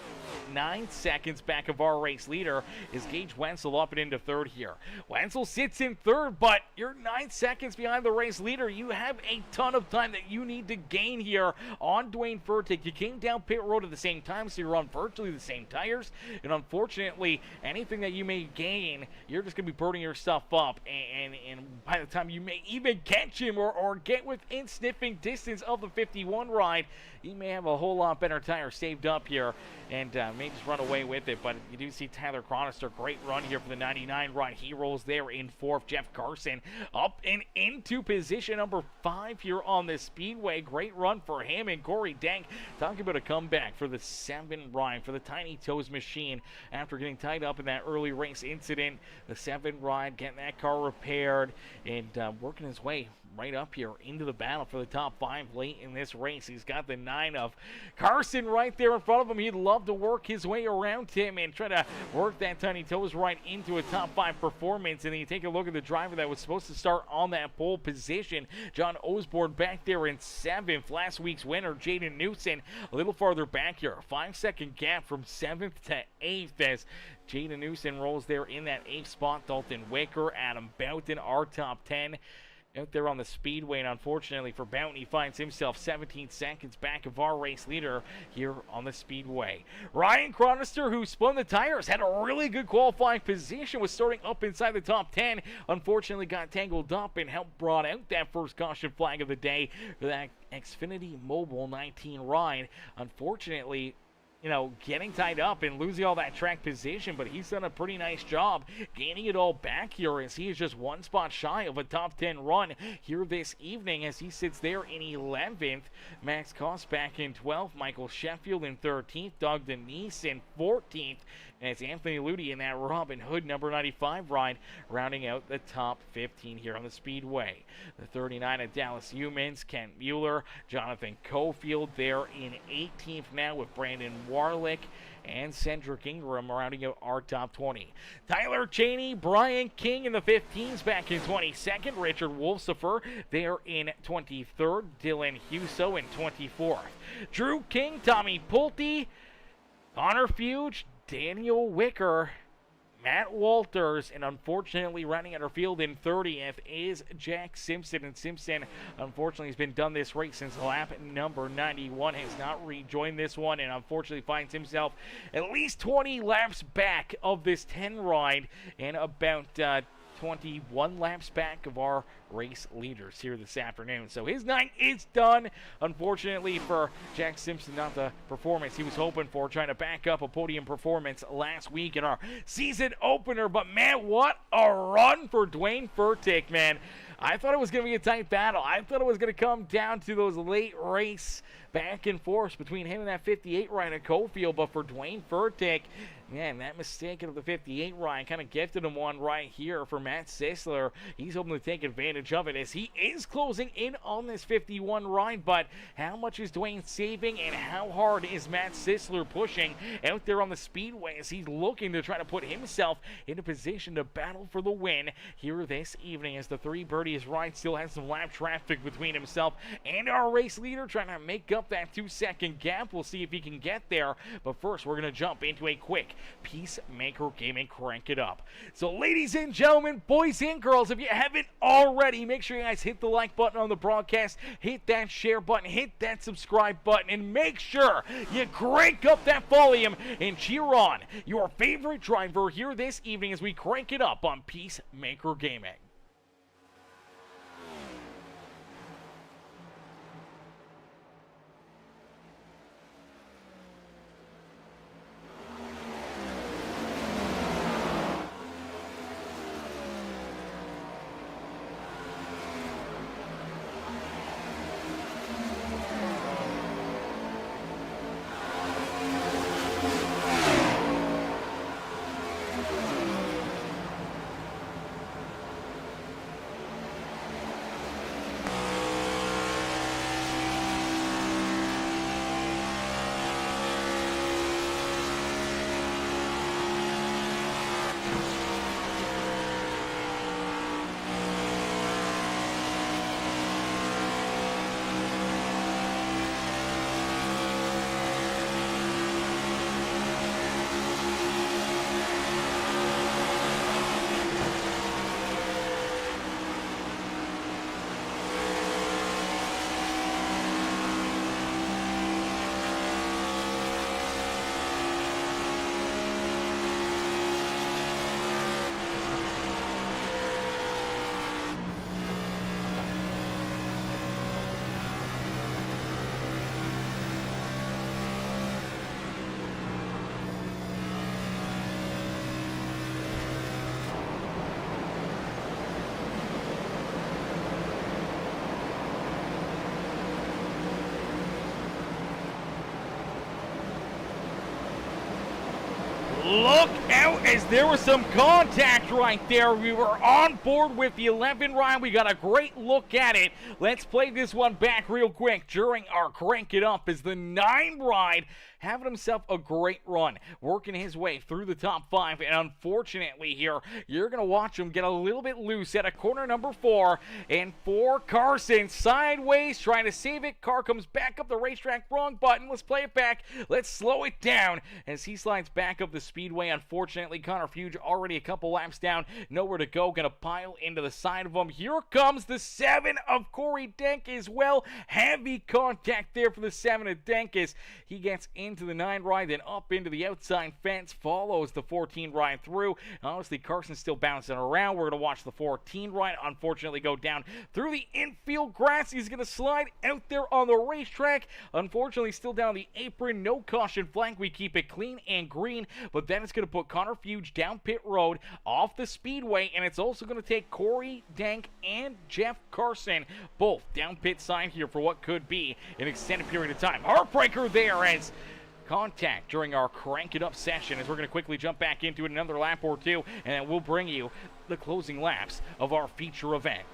9 seconds back of our race leader is Gage Wenzel up and into third here. Wenzel sits in third, but you're 9 seconds behind the race leader. You have a ton of time that you need to gain here on Dwayne Furtick. You came down pit road at the same time, so you're on virtually the same tires, and unfortunately, anything that you may gain, you're just going to be burning your stuff up, and by the time you may even catch him or get within sniffing distance of the 51 ride, he may have a whole lot better tire saved up here and may just run away with it. But you do see Tyler Chronister, great run here for the 99 ride. He rolls there in 4th. Jeff Carson up and into position number 5 here on the Speedway. Great run for him. And Corey Dank talking about a comeback for the 7 ride for the Tiny Toes machine after getting tied up in that early race incident. The 7 ride getting that car repaired and working his way right up here into the battle for the top 5 late in this race. He's got the 9 of Carson right there in front of him. He'd love to work his way around him and try to work that Tiny Toes right into a top 5 performance. And then you take a look at the driver that was supposed to start on that pole position, John Osborne back there in 7th. Last week's winner, Jaden Newson, a little farther back here. A 5-second gap from 7th to 8th as Jaden Newson rolls there in that 8th spot. Dalton Wicker, Adam Boughton, our top 10 out there on the Speedway, and unfortunately for Boughton, he finds himself 17 seconds back of our race leader here on the Speedway. Ryan Chronister, who spun the tires, had a really good qualifying position, was starting up inside the top 10, unfortunately got tangled up and helped brought out that first caution flag of the day for that Xfinity Mobile 19 ride. Unfortunately, getting tied up and losing all that track position, but he's done a pretty nice job gaining it all back here as he is just 1 spot shy of a top 10 run here this evening as he sits there in 11th. Max Koss back in 12th, Michael Sheffield in 13th, Doug Denise in 14th, and it's Anthony Ludi in that Robin Hood number 95 ride rounding out the top 15 here on the Speedway. The 39 of Dallas Humans, Kent Mueller, Jonathan Cofield there in 18th now with Brandon Warlick and Cedric Ingram rounding out our top 20. Tyler Cheney, Brian King in the 15s back in 22nd. Richard Wolfsifer there in 23rd. Dylan Huso in 24th. Drew King, Tommy Pulte, Connor Fuge, Daniel Wicker, Matt Walters, and unfortunately running out of field in 30th is Jack Simpson. And Simpson, unfortunately, has been done this race since lap number 91, has not rejoined this one, and unfortunately finds himself at least 20 laps back of this 10 ride and about 21 laps back of our race leaders here this afternoon. So his night is done. Unfortunately for Jack Simpson, not the performance he was hoping for, trying to back up a podium performance last week in our season opener. But man, what a run for Dwayne Furtick, man. I thought it was going to be a tight battle. I thought it was going to come down to those late race back and forth between him and that 58 Ryan Cofield. But for Dwayne Furtick, man, that mistake of the 58 Ryan kind of gifted him one right here for Matt Sisler. He's hoping to take advantage of it as he is closing in on this 51 Ryan. But how much is Dwayne saving and how hard is Matt Sisler pushing out there on the Speedway as he's looking to try to put himself in a position to battle for the win here this evening, as the 3 birdies Ryan still has some lap traffic between himself and our race leader, trying to make up that 2-second gap. We'll see if he can get there. But first, we're going to jump into a quick Peacemaker game and crank it up. So ladies and gentlemen, boys and girls, if you haven't already, make sure you guys hit the like button on the broadcast, hit that share button, hit that subscribe button, and make sure you crank up that volume and cheer on your favorite driver here this evening as we crank it up on Peacemaker Gaming. Look out, as there was some contact right there. We were on board with the 11 Ryan. We got a great look at it. Let's play this one back real quick during our crank it up as the 9 Ryan having himself a great run, working his way through the top 5, and unfortunately here, you're going to watch him get a little bit loose at a corner number 4, and for Carson, sideways, trying to save it. Car comes back up the racetrack, wrong button. Let's play it back. Let's slow it down as he slides back up the Speedway. Unfortunately, Connor Fuge already a couple laps down, nowhere to go, going to pile into the side of him. Here comes the 7 of Corey Denk as well. Heavy contact there for the 7 of Denk as he gets into the 9 Ryan, then up into the outside fence, follows the 14 Ryan through. Honestly, Carson's still bouncing around. We're going to watch the 14 Ryan unfortunately go down through the infield grass. He's going to slide out there on the racetrack. Unfortunately, still down the apron. No caution flag. We keep it clean and green, but then it's going to put Connor Fuge down pit road off the Speedway, and it's also going to take Corey Denk and Jeff Carson both down pit side here for what could be an extended period of time. Heartbreaker there as contact during our crank it up session, as we're going to quickly jump back into it another lap or two, and then we'll bring you the closing laps of our feature event.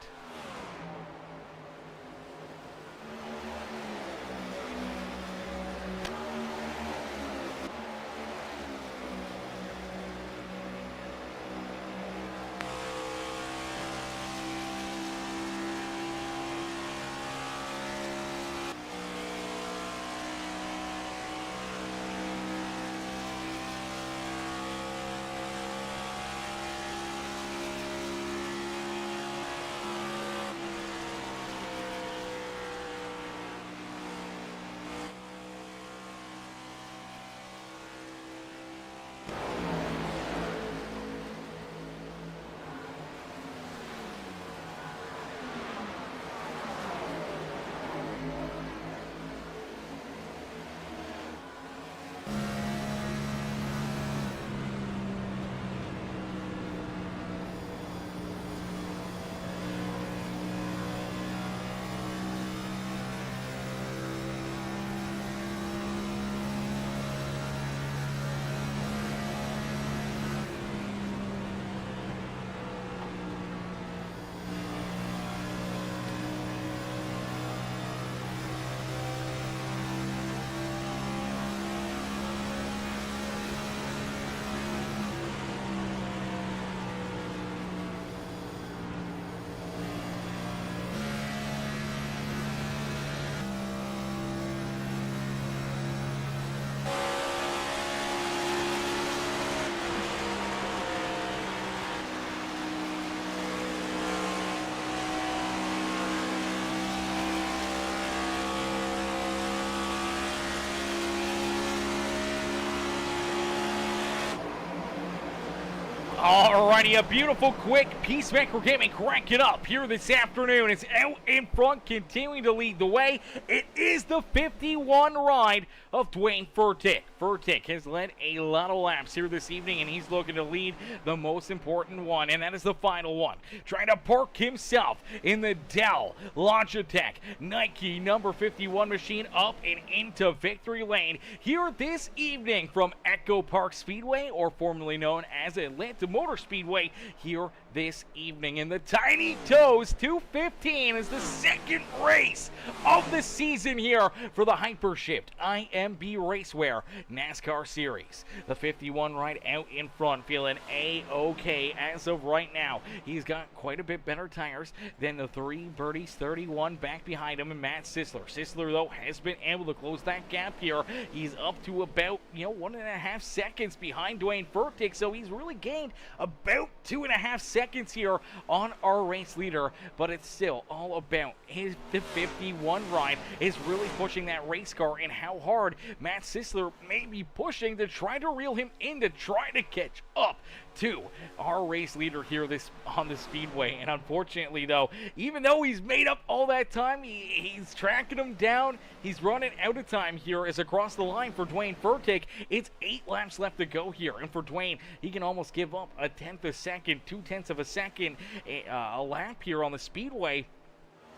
Alrighty, a beautiful, quick Peacemaker Gaming crank it up here this afternoon. It's out in front, continuing to lead the way. It is the 51 ride of Dwayne Furtick. Furtick has led a lot of laps here this evening, and he's looking to lead the most important one, and that is the final one. Trying to park himself in the Dell Logitech Nike number 51 machine up and into victory lane here this evening from EchoPark Speedway, or formerly known as Atlanta Motor Speedway, here this evening. In the Tiny Toes 215 is the second race of the season here for the Hypershift IMB Racewear NASCAR Series. The 51 right out in front, feeling A-OK as of right now. He's got quite a bit better tires than the 3 Birdies 31 back behind him and Matt Sisler. Sisler, though, has been able to close that gap here. He's up to about, 1.5 seconds behind Dwayne Furtick, so he's really gained about 2.5 seconds here on our race leader, but it's still all about the 51 ride is really pushing that race car, and how hard Matt Sisler may be pushing to try to reel him in to try to catch up to our race leader here on the speedway. And unfortunately, though, even though he's made up all that time, he's tracking him down. He's running out of time here as across the line for Dwayne Furtick. It's 8 laps left to go here, and for Dwayne, he can almost give up a tenth of a second, 0.2 of a second a lap here on the speedway.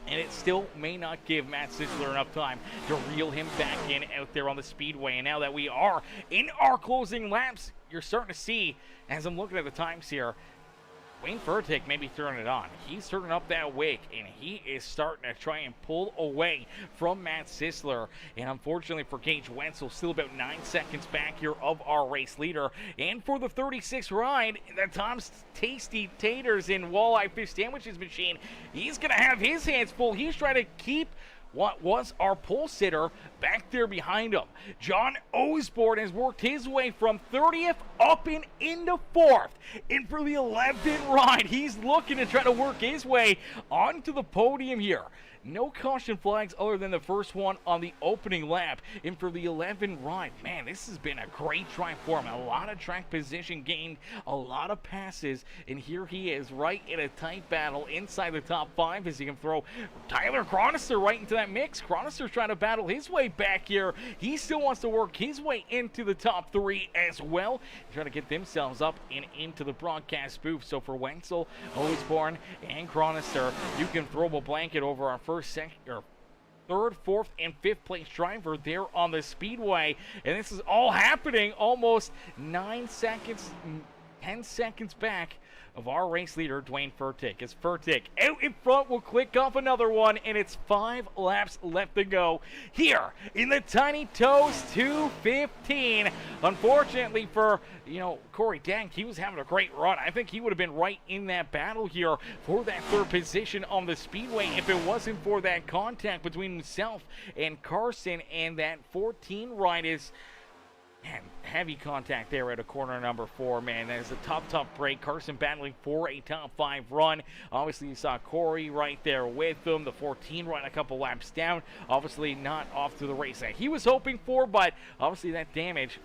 And it still may not give Matt Sisler enough time to reel him back in out there on the speedway. And now that we are in our closing laps, you're starting to see, as I'm looking at the times here, Dwayne Furtick may be throwing it on. He's turning up that wake, and he is starting to try and pull away from Matt Sisler. And unfortunately for Gage Wenzel, still about 9 seconds back here of our race leader. And for the 36 ride, the Tom's Tasty Taters in Walleye Fish Sandwiches machine, he's going to have his hands full. He's trying to keep what was our pole sitter back there behind him. John Osborne has worked his way from 30th up and into 4th. And for the 11th ride, he's looking to try to work his way onto the podium here. No caution flags other than the first one on the opening lap. And for the 11th ride, man, this has been a great try for him. A lot of track position gained, a lot of passes, and here he is right in a tight battle inside the top 5 as he can throw Tyler Chronister right into that mix. Chronister's trying to battle his way back here. He still wants to work his way into the top 3 as well, trying to get themselves up and into the broadcast booth. So for Wenzel, Osborne, and Chronister, you can throw a blanket over our third, fourth, and fifth place driver there on the speedway. And this is all happening almost 9 seconds, 10 seconds back of our race leader, Dwayne Furtick. As Furtick out in front will click off another one, and it's 5 laps left to go here in the Tiny Toes 215. Unfortunately for, Corey Dank, he was having a great run. I think he would have been right in that battle here for that 3rd position on the speedway if it wasn't for that contact between himself and Carson, and that 14 ride is... Man, heavy contact there at a corner number 4, man. That is a tough break. Carson battling for a top 5 run. Obviously, you saw Corey right there with him. The 14 run a couple laps down. Obviously, not off to the race that he was hoping for, but obviously that damage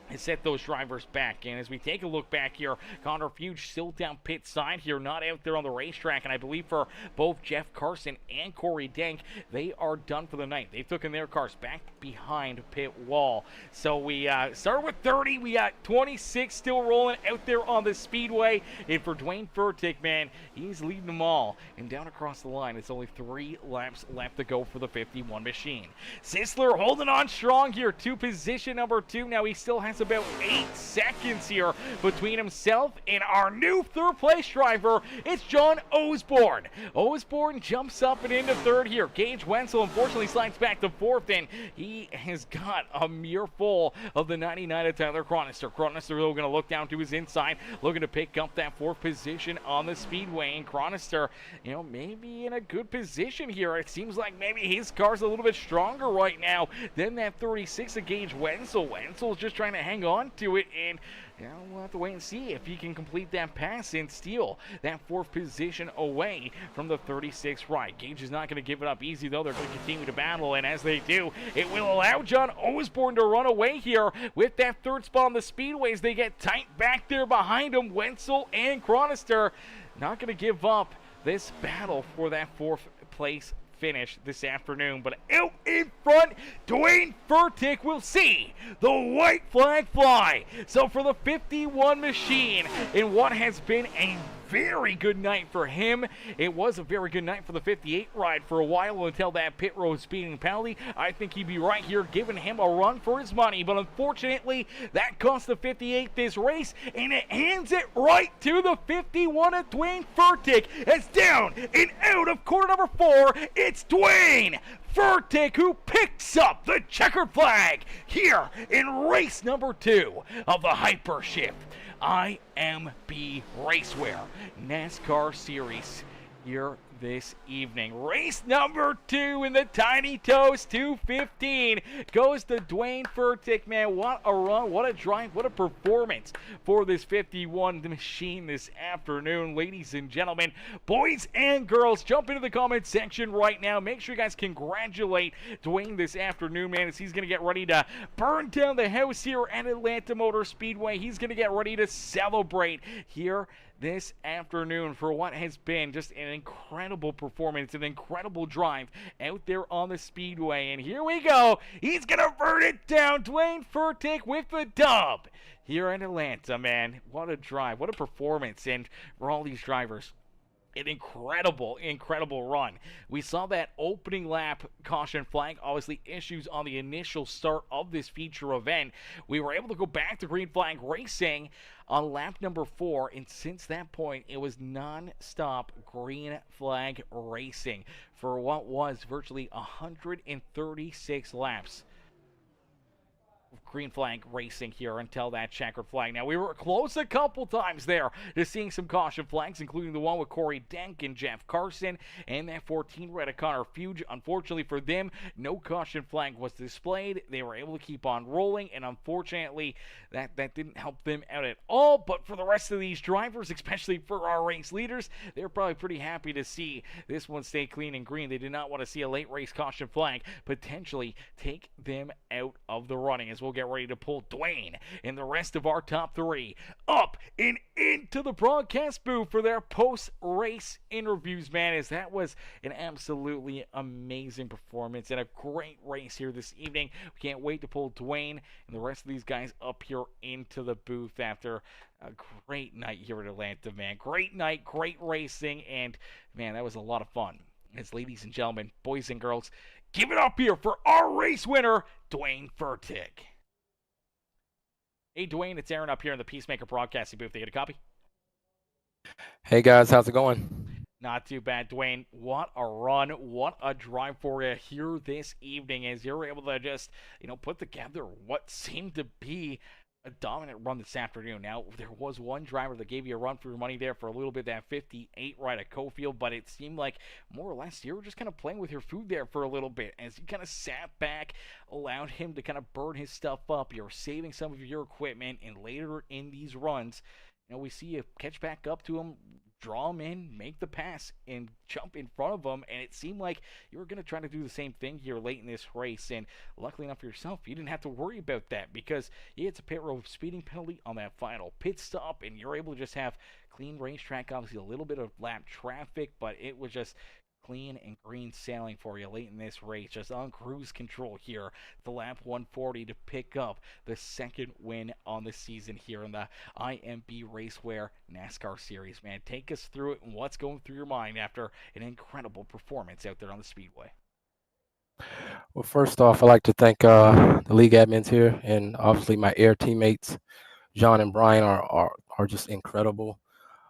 has set those drivers back. And as we take a look back here, Connor Fuge still down pit side here, not out there on the racetrack. And I believe for both Jeff Carson and Corey Dank, they are done for the night. They've taken their cars back behind pit wall. So we started with 30. We got 26 still rolling out there on the speedway. And for Dwayne Furtick, man, he's leading them all. And down across the line, it's only 3 laps left to go for the 51 machine. Sisler holding on strong here to position number 2. Now he still has about 8 seconds here between himself and our new 3rd place driver. It's John Osborne. Osborne jumps up and into 3rd here. Gage Wenzel unfortunately slides back to 4th, and he has got a mere full of the 99 of Tyler Chronister. Chronister though going to look down to his inside, looking to pick up that 4th position on the speedway. And Chronister, maybe in a good position here. It seems like maybe his car's a little bit stronger right now than that 36 of Gage Wenzel. Wenzel's just trying to hang on to it, and we'll have to wait and see if he can complete that pass and steal that 4th position away from the 36 right. Gage is not going to give it up easy, though. They're going to continue to battle, and as they do, it will allow John Osborne to run away here with that 3rd spot on the Speedways. They get tight back there behind him. Wenzel and Chronister not going to give up this battle for that 4th place finish this afternoon, but out in front, Dwayne Furtick will see the white flag fly. So for the 51 machine, in what has been a very good night for him, it was a very good night for the 58 ride for a while until that pit road speeding penalty. I think he'd be right here giving him a run for his money, but unfortunately that cost the 58 this race, and it hands it right to the 51 of Dwayne Furtick. It's down and out of corner number 4. It's Dwayne Furtick who picks up the checkered flag here in race number 2 of the Hypershift IMB Racewear NASCAR Series here this evening. Race number 2 in the Tiny Toast 215 goes to Dwayne Furtick. Man, what a run, what a drive, what a performance for this 51 machine this afternoon. Ladies and gentlemen, boys and girls, jump into the comment section right now. Make sure you guys congratulate Dwayne this afternoon, man, as he's going to get ready to burn down the house here at Atlanta Motor Speedway. He's going to get ready to celebrate here this afternoon for what has been just an incredible performance, an incredible drive out there on the Speedway. And here we go. He's going to burn it down. Dwayne Furtick with the dub here in Atlanta, man. What a drive. What a performance. And for all these drivers, an incredible run. We saw that opening lap caution flag, obviously issues on the initial start of this feature event. We were able to go back to green flag racing on lap number 4, and since that point, it was non-stop green flag racing for what was virtually 136 laps. Green flag racing here until that checkered flag. Now, we were close a couple times there to seeing some caution flags, including the one with Corey Denk and Jeff Carson, and that 14 red of Connor Fuge. Unfortunately for them, no caution flag was displayed. They were able to keep on rolling, and unfortunately, that didn't help them out at all. But for the rest of these drivers, especially for our race leaders, they're probably pretty happy to see this one stay clean and green. They did not want to see a late race caution flag potentially take them out of the running, as we'll get ready to pull Dwayne and the rest of our top 3 up and into the broadcast booth for their post-race interviews, man, as that was an absolutely amazing performance and a great race here this evening. We can't wait to pull Dwayne and the rest of these guys up here into the booth after a great night here at Atlanta, man. Great night, great racing, and man, that was a lot of fun. As ladies and gentlemen, boys and girls, give it up here for our race winner, Dwayne Furtick. Hey, Dwayne, it's Aaron up here in the Peacemaker broadcasting booth. They get a copy? Hey, guys. How's it going? Not too bad, Dwayne. What a run. What a drive for you here this evening as you're able to just, put together what seemed to be a dominant run this afternoon. Now, there was one driver that gave you a run for your money there for a little bit, that 58 right at Cofield, but it seemed like more or less you were just kind of playing with your food there for a little bit as you kind of sat back, allowed him to kind of burn his stuff up. You're saving some of your equipment, and later in these runs, we see you catch back up to him, draw him in, make the pass, and jump in front of him, and it seemed like you were going to try to do the same thing here late in this race, and luckily enough for yourself, you didn't have to worry about that because you hit a pit road speeding penalty on that final pit stop, and you're able to just have clean racetrack, obviously a little bit of lap traffic, but it was just clean and green sailing for you late in this race, just on cruise control here. The lap 140 to pick up the second win on the season here in the IMB Racewear NASCAR Series. Man, take us through it and what's going through your mind after an incredible performance out there on the Speedway. Well, first off, I'd like to thank the league admins here, and obviously my air teammates, John and Brian, are just incredible.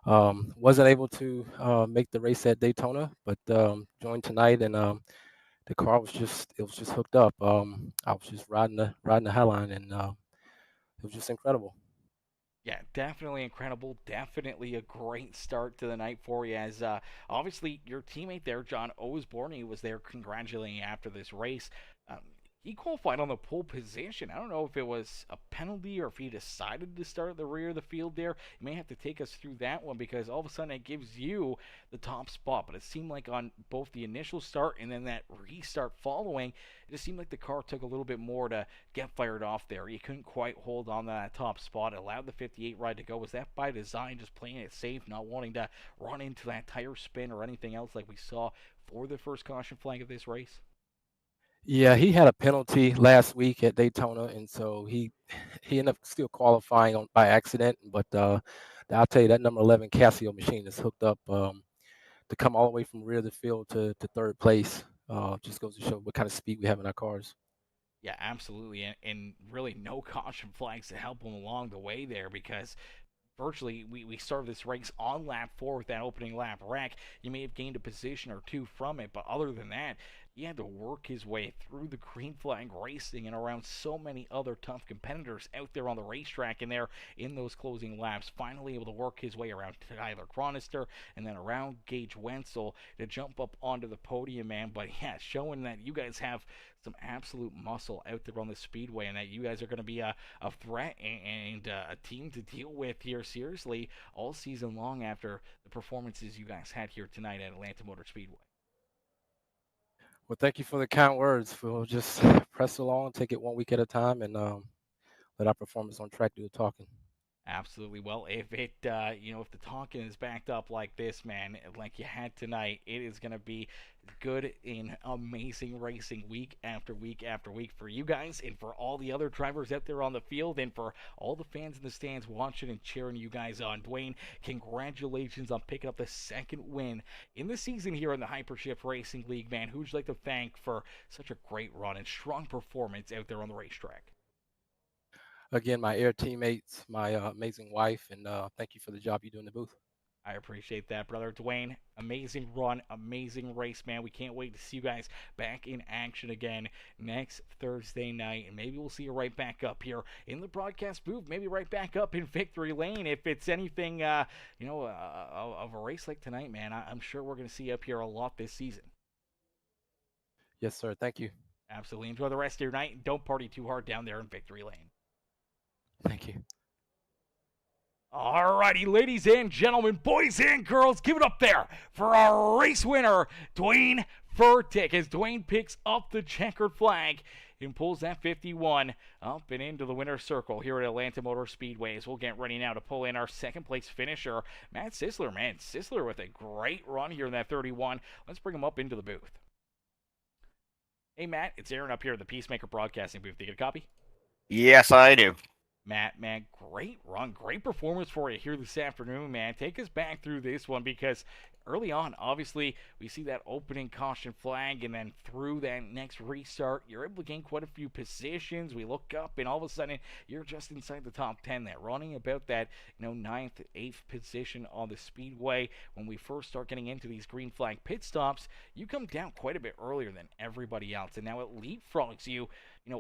Wasn't able to make the race at Daytona, but joined tonight, and the car was just hooked up. I was just riding the highline, and it was just incredible. Yeah, definitely incredible. Definitely a great start to the night for you, as obviously your teammate there, John Osborne, he was there congratulating you after this race. he qualified on the pole position. I don't know if it was a penalty or if he decided to start at the rear of the field there. You may have to take us through that one because all of a sudden it gives you the top spot. But it seemed like on both the initial start and then that restart following, it just seemed like the car took a little bit more to get fired off there. He couldn't quite hold on to that top spot. It allowed the 58 ride to go. Was that by design, just playing it safe, not wanting to run into that tire spin or anything else like we saw for the first caution flag of this race? Yeah, he had a penalty last week at Daytona, and so he ended up still qualifying by accident. But I'll tell you that number 11 Casio machine is hooked up to come all the way from rear of the field to third place. Just goes to show what kind of speed we have in our cars. Yeah, absolutely, and really no caution flags to help him along the way there because virtually we started this race on lap 4 with that opening lap wreck. You may have gained a position or two from it, but other than that, he had to work his way through the green flag racing and around so many other tough competitors out there on the racetrack and there in those closing laps, finally able to work his way around Tyler Chronister and then around Gage Wenzel to jump up onto the podium, man. But yeah, showing that you guys have some absolute muscle out there on the speedway and that you guys are going to be a threat and a team to deal with here seriously all season long after the performances you guys had here tonight at Atlanta Motor Speedway. Well, thank you for the kind words. We'll just press along, take it one week at a time, and let our performance on track do the talking. Absolutely. Well, if it, if the talking is backed up like this, man, like you had tonight, it is going to be good and amazing racing week after week after week for you guys and for all the other drivers out there on the field and for all the fans in the stands watching and cheering you guys on. Dwayne, congratulations on picking up the second win in the season here in the Hypershift Racing League, man. Who'd you like to thank for such a great run and strong performance out there on the racetrack? Again, my air teammates, my amazing wife, and thank you for the job you do in the booth. I appreciate that, brother. Dwayne, amazing run, amazing race, man. We can't wait to see you guys back in action again next Thursday night. And maybe we'll see you right back up here in the broadcast booth. Maybe right back up in Victory Lane if it's anything, of a race like tonight, man. I'm sure we're going to see you up here a lot this season. Yes, sir. Thank you. Absolutely. Enjoy the rest of your night. And don't party too hard down there in Victory Lane. Thank you. Alrighty, ladies and gentlemen, boys and girls, give it up there for our race winner, Dwayne Furtick, as Dwayne picks up the checkered flag and pulls that 51 up and into the winner's circle here at Atlanta Motor Speedway. As we'll get ready now to pull in our second place finisher, Matt Sisler. Man, Sisler with a great run here in that 31. Let's bring him up into the booth. Hey, Matt, it's Aaron up here at the Peacemaker broadcasting booth. Do you get a copy? Yes, I do. Matt, man, great run, great performance for you here this afternoon, man. Take us back through this one because early on, obviously, we see that opening caution flag, and then through that next restart, you're able to gain quite a few positions. We look up, and all of a sudden, you're just inside the top 10 there, running about that, 9th, 8th position on the speedway. When we first start getting into these green flag pit stops, you come down quite a bit earlier than everybody else, and now it leapfrogs you,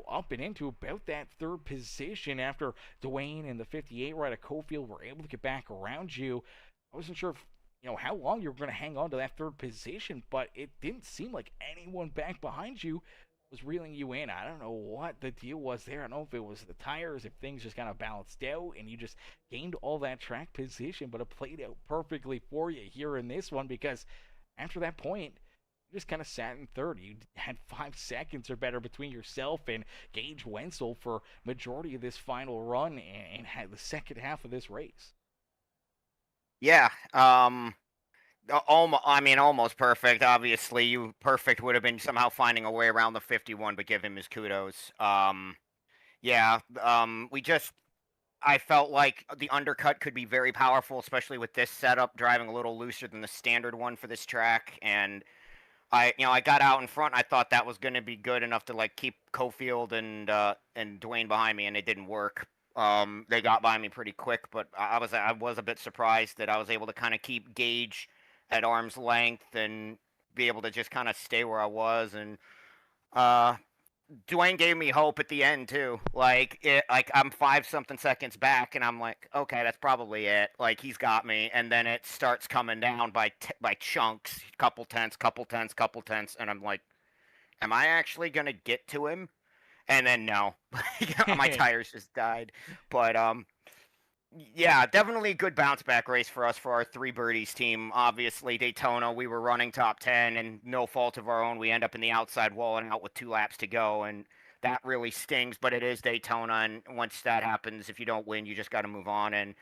up and into about that third position after Dwayne and the 58 right at Cofield were able to get back around you. I wasn't sure if, how long you were going to hang on to that third position, but it didn't seem like anyone back behind you was reeling you in. I don't know what the deal was there. I don't know if it was the tires, if things just kind of balanced out and you just gained all that track position, but it played out perfectly for you here in this one because after that point, you just kind of sat in third. You had 5 seconds or better between yourself and Gage Wenzel for majority of this final run and had the second half of this race. Yeah. Almost perfect. Obviously, perfect would have been somehow finding a way around the 51, but give him his kudos. I felt like the undercut could be very powerful, especially with this setup, driving a little looser than the standard one for this track, and I got out in front. And I thought that was going to be good enough to keep Cofield and Dwayne behind me, and it didn't work. They got by me pretty quick, but I was a bit surprised that I was able to kind of keep Gage at arm's length and be able to just kind of stay where I was. And Dwayne gave me hope at the end too. I'm 5-something seconds back, and I'm like, okay, that's probably it. He's got me, and then it starts coming down by chunks, couple tenths, and I'm like, am I actually gonna get to him? and then no, my tires just died. But yeah, definitely a good bounce back race for us for our three birdies team. Obviously, Daytona, we were running top 10, and no fault of our own, we end up in the outside wall and out with 2 laps to go, and that really stings. But it is Daytona, and once that happens, if you don't win, you just got to move on. And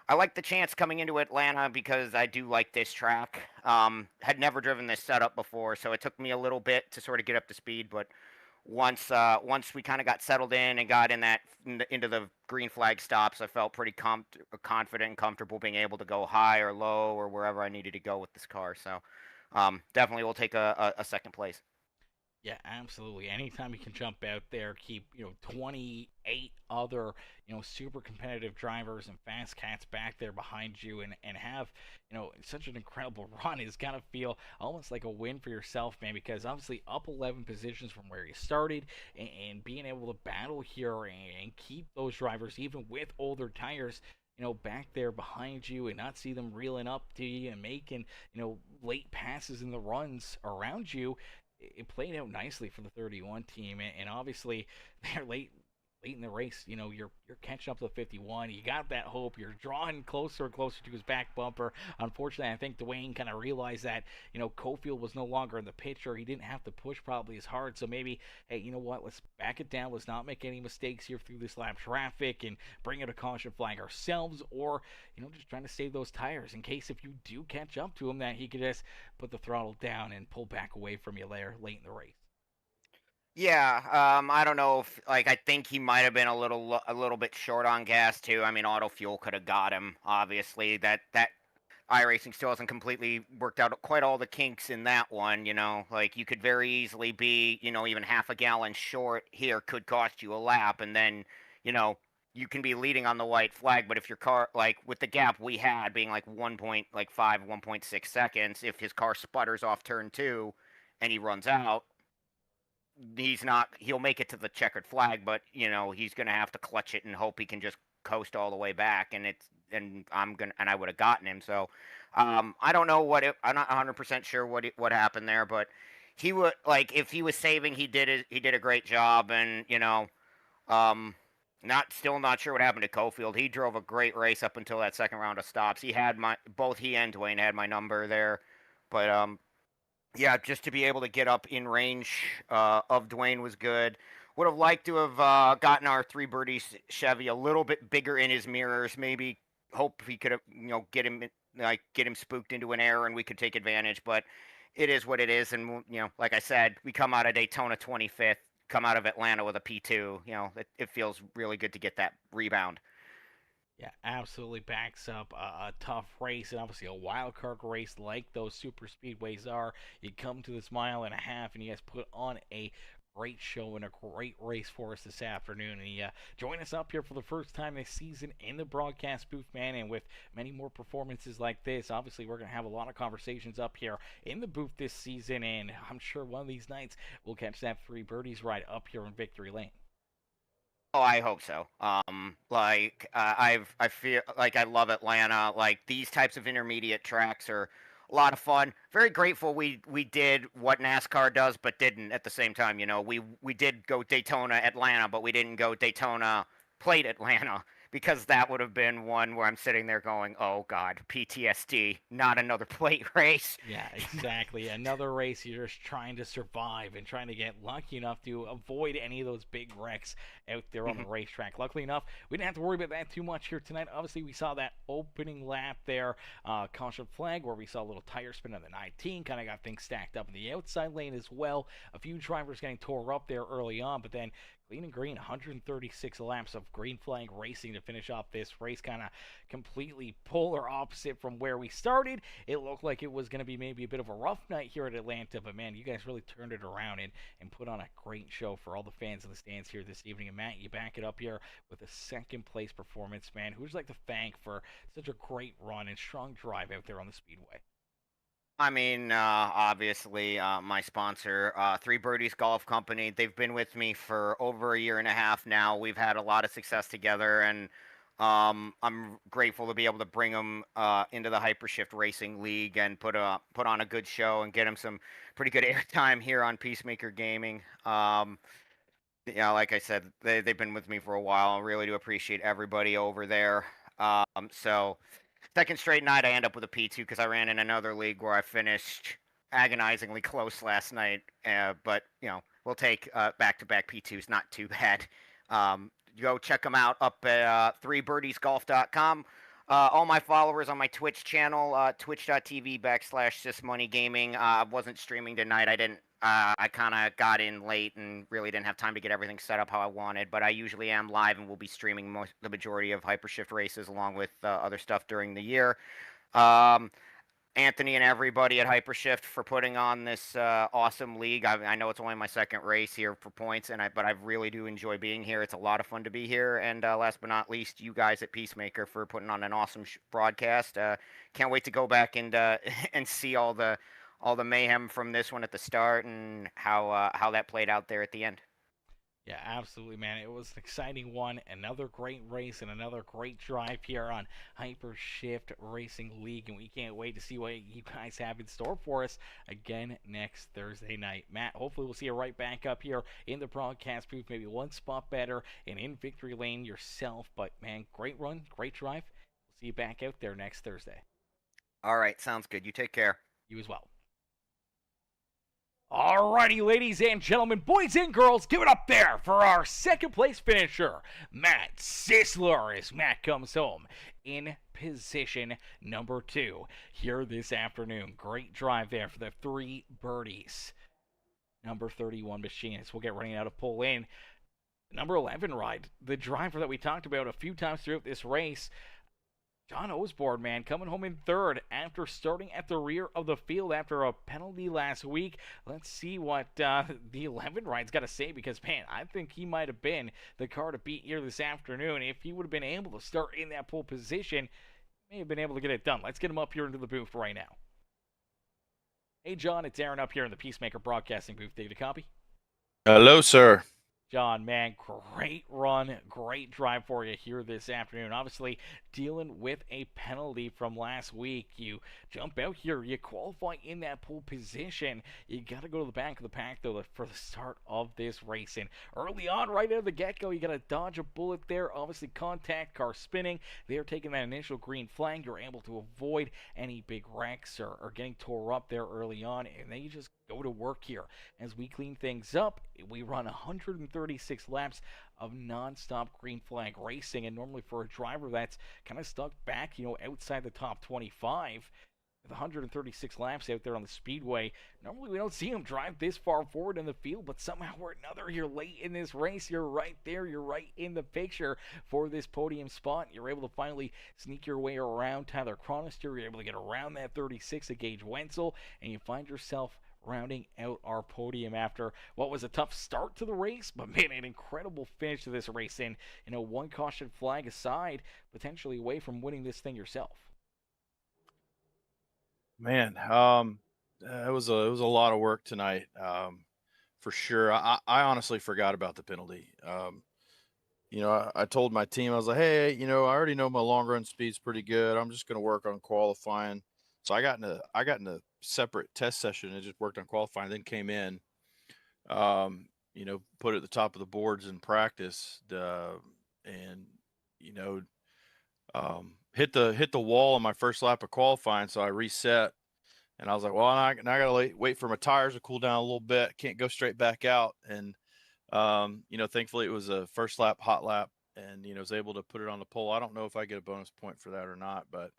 I like the chance coming into Atlanta because I do like this track. Had never driven this setup before, so it took me a little bit to sort of get up to speed. But once we kind of got settled in and got into the green flag stops, I felt pretty confident and comfortable being able to go high or low or wherever I needed to go with this car. So definitely we'll take a second place. Yeah, absolutely. Anytime you can jump out there, keep 28 other super competitive drivers and fast cats back there behind you, and have such an incredible run is gonna feel almost like a win for yourself, man. Because obviously up 11 positions from where you started, and being able to battle here and keep those drivers even with older tires. Back there behind you, and not see them reeling up to you and making, late passes in the runs around you. It played out nicely for the 31 team, and obviously they're late in the race. You're catching up to the 51. You got that hope. You're drawing closer and closer to his back bumper. Unfortunately, I think Dwayne kind of realized that Cofield was no longer in the picture. He didn't have to push probably as hard. So maybe, hey, you know what? Let's back it down. Let's not make any mistakes here through this lap traffic and bring out a caution flag ourselves, or just trying to save those tires in case if you do catch up to him, that he could just put the throttle down and pull back away from you later late in the race. Yeah, I don't know if I think he might have been a little bit short on gas too. I mean, auto fuel could have got him. Obviously, that iRacing still hasn't completely worked out quite all the kinks in that one. Like you could very easily be even half a gallon short here could cost you a lap, and then you can be leading on the white flag. But if your car, like with the gap we had being like 1.6 seconds, if his car sputters off turn 2 and he runs out, he'll make it to the checkered flag, but he's gonna have to clutch it and hope he can just coast all the way back, and I would have gotten him. So I don't know I'm not 100% sure what happened there, but he would, if he was saving, he did a great job. And still not sure what happened to Cofield. He drove a great race up until that second round of stops. Both he and Dwayne had my number there, but yeah, just to be able to get up in range of Dwayne was good. Would have liked to have gotten our three birdies Chevy a little bit bigger in his mirrors. Maybe hope he could have get him spooked into an error and we could take advantage. But it is what it is, and like I said, we come out of Daytona 25th, come out of Atlanta with a P2. It feels really good to get that rebound. Yeah, absolutely backs up a tough race, and obviously a wild card race like those super speedways are. You come to this mile and a half, and you guys put on a great show and a great race for us this afternoon. And you join us up here for the first time this season in the broadcast booth, man. And with many more performances like this, obviously we're going to have a lot of conversations up here in the booth this season. And I'm sure one of these nights we'll catch that three birdies ride up here in Victory Lane. Oh, I hope so. I feel like I love Atlanta. Like these types of intermediate tracks are a lot of fun. Very grateful we did what NASCAR does, but didn't at the same time. We did go Daytona, Atlanta, but we didn't go Daytona, Plate Atlanta, because that would have been one where I'm sitting there going, oh God, PTSD, not another plate race. Yeah, exactly. Another race you're just trying to survive and trying to get lucky enough to avoid any of those big wrecks out there on the racetrack. Luckily enough, we didn't have to worry about that too much here tonight. Obviously, we saw that opening lap there, caution flag, where we saw a little tire spin on the 19, kind of got things stacked up in the outside lane as well. A few drivers getting tore up there early on, but then clean and green, 136 laps of green flag racing to finish off this race. Kind of completely polar opposite from where we started. It looked like it was going to be maybe a bit of a rough night here at Atlanta, but man, you guys really turned it around and put on a great show for all the fans in the stands here this evening. And Matt, you back it up here with a second place performance, man. Who'd you like to thank for such a great run and strong drive out there on the Speedway? I mean, obviously, my sponsor, Three Birdies Golf Company, they've been with me for over a year and a half now. We've had a lot of success together, and I'm grateful to be able to bring them into the Hypershift Racing League and put on a good show and get them some pretty good airtime here on Peacemaker Gaming. like I said, they've been with me for a while. I really do appreciate everybody over there. So second straight night, I end up with a P2 because I ran in another league where I finished agonizingly close last night. But we'll take back-to-back P2s. Not too bad. Go check them out up at 3birdiesgolf.com. All my followers on my Twitch channel, twitch.tv/sysmoneygaming. I wasn't streaming tonight. I didn't. I kind of got in late and really didn't have time to get everything set up how I wanted. But I usually am live and will be streaming the majority of Hypershift races along with other stuff during the year. Anthony and everybody at Hypershift for putting on this awesome league. I know it's only my second race here for points, but I really do enjoy being here. It's a lot of fun to be here. And last but not least, you guys at Peacemaker for putting on an awesome broadcast. Can't wait to go back and and see all the mayhem from this one at the start and how that played out there at the end. Yeah, absolutely, man. It was an exciting one. Another great race and another great drive here on Hypershift Racing League. And we can't wait to see what you guys have in store for us again next Thursday night. Matt, hopefully we'll see you right back up here in the broadcast booth, maybe one spot better and in victory lane yourself. But, man, great run, great drive. We'll see you back out there next Thursday. All right, sounds good. You take care. You as well. Alrighty, ladies and gentlemen, boys and girls, give it up there for our second place finisher, Matt Sisler, as Matt comes home in position number 2 here this afternoon. Great drive there for the 3 birdies. Number 31 Machinist will get running out of pull in. Number 11 ride, the driver that we talked about a few times throughout this race. John Osborne, man, coming home in third after starting at the rear of the field after a penalty last week. Let's see what the 11 ride's got to say because, man, I think he might have been the car to beat here this afternoon. If he would have been able to start in that pole position, he may have been able to get it done. Let's get him up here into the booth right now. Hey, John, it's Aaron up here in the Peacemaker broadcasting booth. Did you copy? Hello, sir. John, man, great run, great drive for you here this afternoon. Obviously, dealing with a penalty from last week. You jump out here, you qualify in that pole position. You got to go to the back of the pack, though, for the start of this race. And early on, right out of the get-go, you got to dodge a bullet there. Obviously, contact, car spinning. They're taking that initial green flag. You're able to avoid any big wrecks or getting tore up there early on. And then you just go to work here. As we clean things up, we run 136 laps of non-stop green flag racing, and normally for a driver that's kind of stuck back, outside the top 25, with 136 laps out there on the Speedway, normally we don't see him drive this far forward in the field, but somehow or another, you're late in this race, you're right there, you're right in the picture for this podium spot. You're able to finally sneak your way around Tyler Chronister, you're able to get around that 36 of Gage Wenzel, and you find yourself rounding out our podium after what was a tough start to the race, but man, an incredible finish to this race. And one caution flag aside, potentially away from winning this thing yourself. Man, it was a lot of work tonight, for sure. I honestly forgot about the penalty. I told my team, I was like, hey, I already know my long run speed's pretty good. I'm just going to work on qualifying. So I got in a separate test session and just worked on qualifying, then came in, put it at the top of the boards in practice, and hit the wall on my first lap of qualifying. So I reset, and I was like, well, I gotta wait for my tires to cool down a little bit. Can't go straight back out. And thankfully it was a first lap hot lap, and was able to put it on the pole. I don't know if I get a bonus point for that or not, but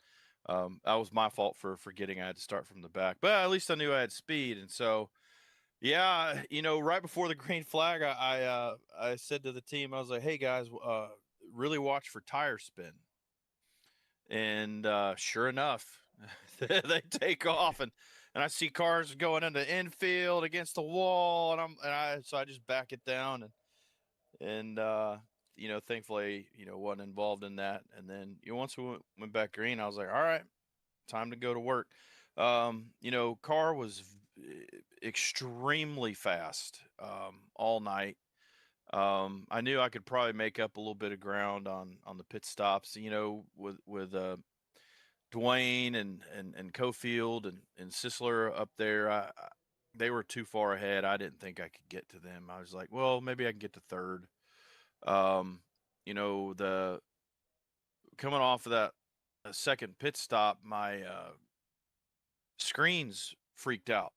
that was my fault for forgetting I had to start from the back, but at least I knew I had speed. And so, yeah, right before the green flag, I said to the team, I was like, hey guys, really watch for tire spin. And sure enough, they take off, and I see cars going into infield against the wall, so I just back it down, and thankfully, wasn't involved in that. And then once we went back green, I was like, all right, time to go to work. Car was extremely fast all night. I knew I could probably make up a little bit of ground on the pit stops, with Dwayne and Cofield and Sisler up there. they were too far ahead. I didn't think I could get to them. I was like, well, maybe I can get to third. The coming off of that second pit stop, my screens freaked out,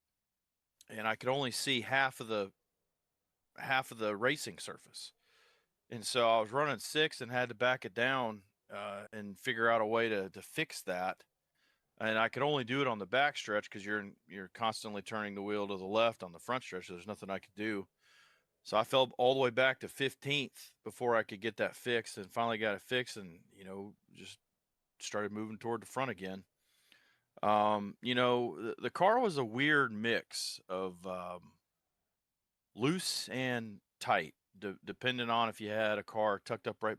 and I could only see half of the racing surface. And so I was running 6 and had to back it down and figure out a way to fix that. And I could only do it on the back stretch because you're constantly turning the wheel to the left on the front stretch. So there's nothing I could do. So I fell all the way back to 15th before I could get that fixed, and finally got it fixed, and just started moving toward the front again. The car was a weird mix of loose and tight, depending on if you had a car tucked up right,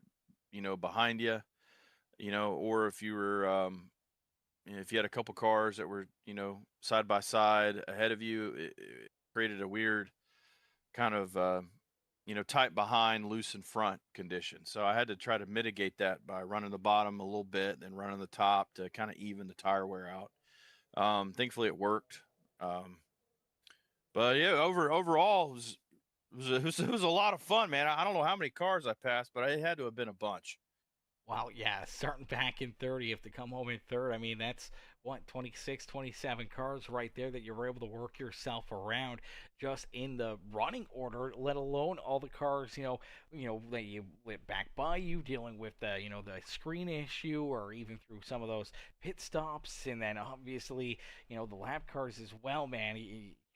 behind you, or if you were, if you had a couple cars that were, side by side ahead of you. It created a weird kind of, tight behind, loose in front condition. So I had to try to mitigate that by running the bottom a little bit, then running the top to kind of even the tire wear out. Thankfully it worked. But yeah, overall it was a lot of fun, man. I don't know how many cars I passed, but it had to have been a bunch. Wow, yeah, starting back in 30th to come home in third. I mean, that's what, 26, 27 cars right there that you were able to work yourself around just in the running order, let alone all the cars, that you went back by you, dealing with the, the screen issue, or even through some of those pit stops, and then obviously, the lap cars as well, man.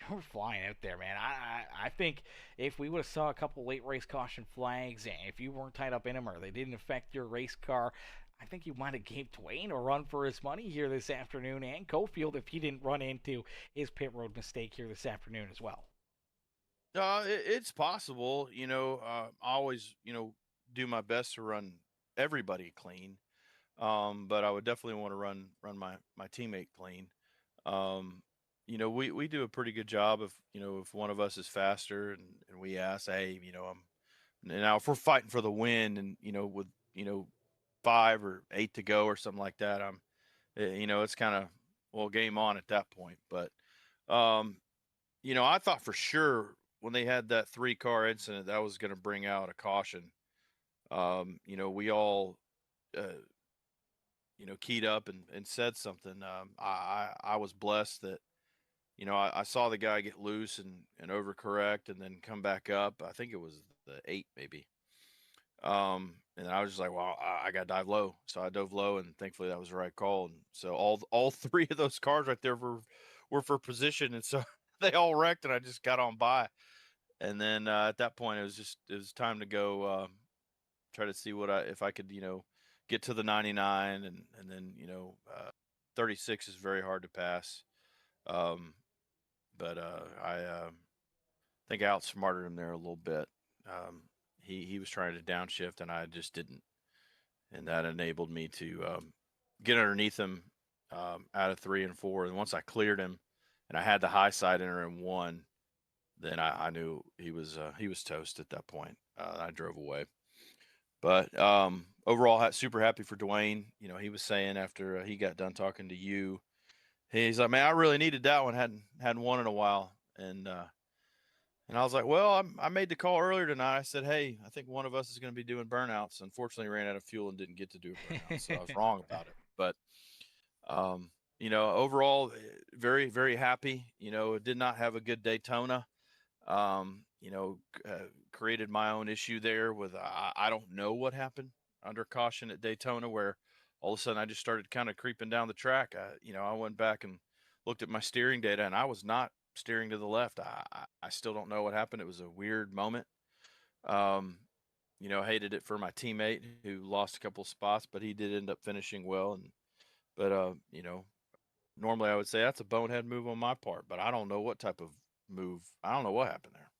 You're flying out there, man. I think if we would have saw a couple late race caution flags, and if you weren't tied up in them or they didn't affect your race car, I think you might have gave Dwayne a run for his money here this afternoon, and Cofield if he didn't run into his pit road mistake here this afternoon as well. It's possible. I always, do my best to run everybody clean. But I would definitely want to run my teammate clean. We do a pretty good job of, if one of us is faster and we ask, hey, now if we're fighting for the win and, with, 5 or 8 to go or something like that, it's kind of, well, game on at that point. But, I thought for sure when they had that 3-car incident, that was going to bring out a caution. We all, keyed up and said something. I was blessed that, I saw the guy get loose and overcorrect and then come back up. I think it was the 8 maybe. And I was just like, well, I got to dive low. So I dove low, and thankfully that was the right call. And so all 3 of those cars right there were for position. And so they all wrecked, and I just got on by. And then at that point, it was time to go try to see if I could, get to the 99, and then 36 is very hard to pass. But I think I outsmarted him there a little bit. He was trying to downshift, and I just didn't, and that enabled me to get underneath him out of 3 and 4. And once I cleared him, and I had the high side enter in 1, then I knew he was toast at that point. I drove away. But overall, super happy for Dwayne. He was saying after he got done talking to you, he's like, man, I really needed that one. Hadn't won in a while. And I was like, well, I made the call earlier tonight. I said, hey, I think one of us is going to be doing burnouts. Unfortunately, ran out of fuel and didn't get to do a burnout. So I was wrong about it. But, overall, very, very happy. Did not have a good Daytona. Created my own issue there with, I don't know what happened under caution at Daytona, where all of a sudden I just started kind of creeping down the track. I went back and looked at my steering data, and I was not steering to the left. I still don't know what happened. It was a weird moment. Hated it for my teammate who lost a couple of spots, but he did end up finishing well. But normally I would say that's a bonehead move on my part, but I don't know what type of move. I don't know what happened there.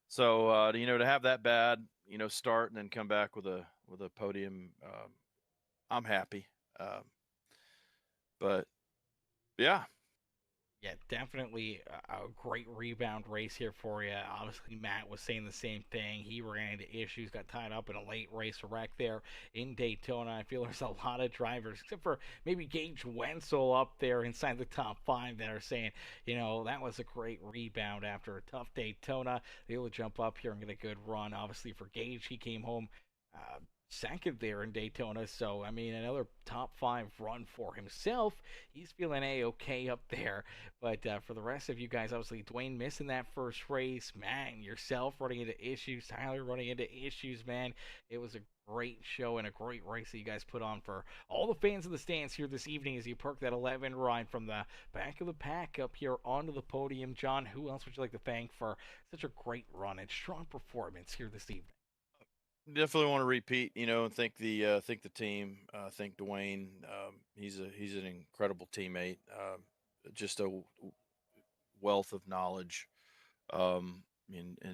So, to have that bad, start and then come back with a podium, I'm happy. But yeah. Yeah, definitely a great rebound race here for you. Obviously, Matt was saying the same thing. He ran into issues, got tied up in a late race wreck there in Daytona. I feel there's a lot of drivers, except for maybe Gage Wenzel up there inside the top 5 that are saying, that was a great rebound after a tough Daytona. They will jump up here and get a good run. Obviously, for Gage, he came home second there in Daytona. So, I mean, another top 5 run for himself. He's feeling A-okay up there. But for the rest of you guys, obviously, Dwayne missing that first race. Man, yourself running into issues. Tyler running into issues, man. It was a great show and a great race that you guys put on for all the fans in the stands here this evening as you perk that 11 ride from the back of the pack up here onto the podium. John, who else would you like to thank for such a great run and strong performance here this evening? Definitely want to repeat, and thank the team, thank Dwayne. He's an incredible teammate, just a wealth of knowledge, and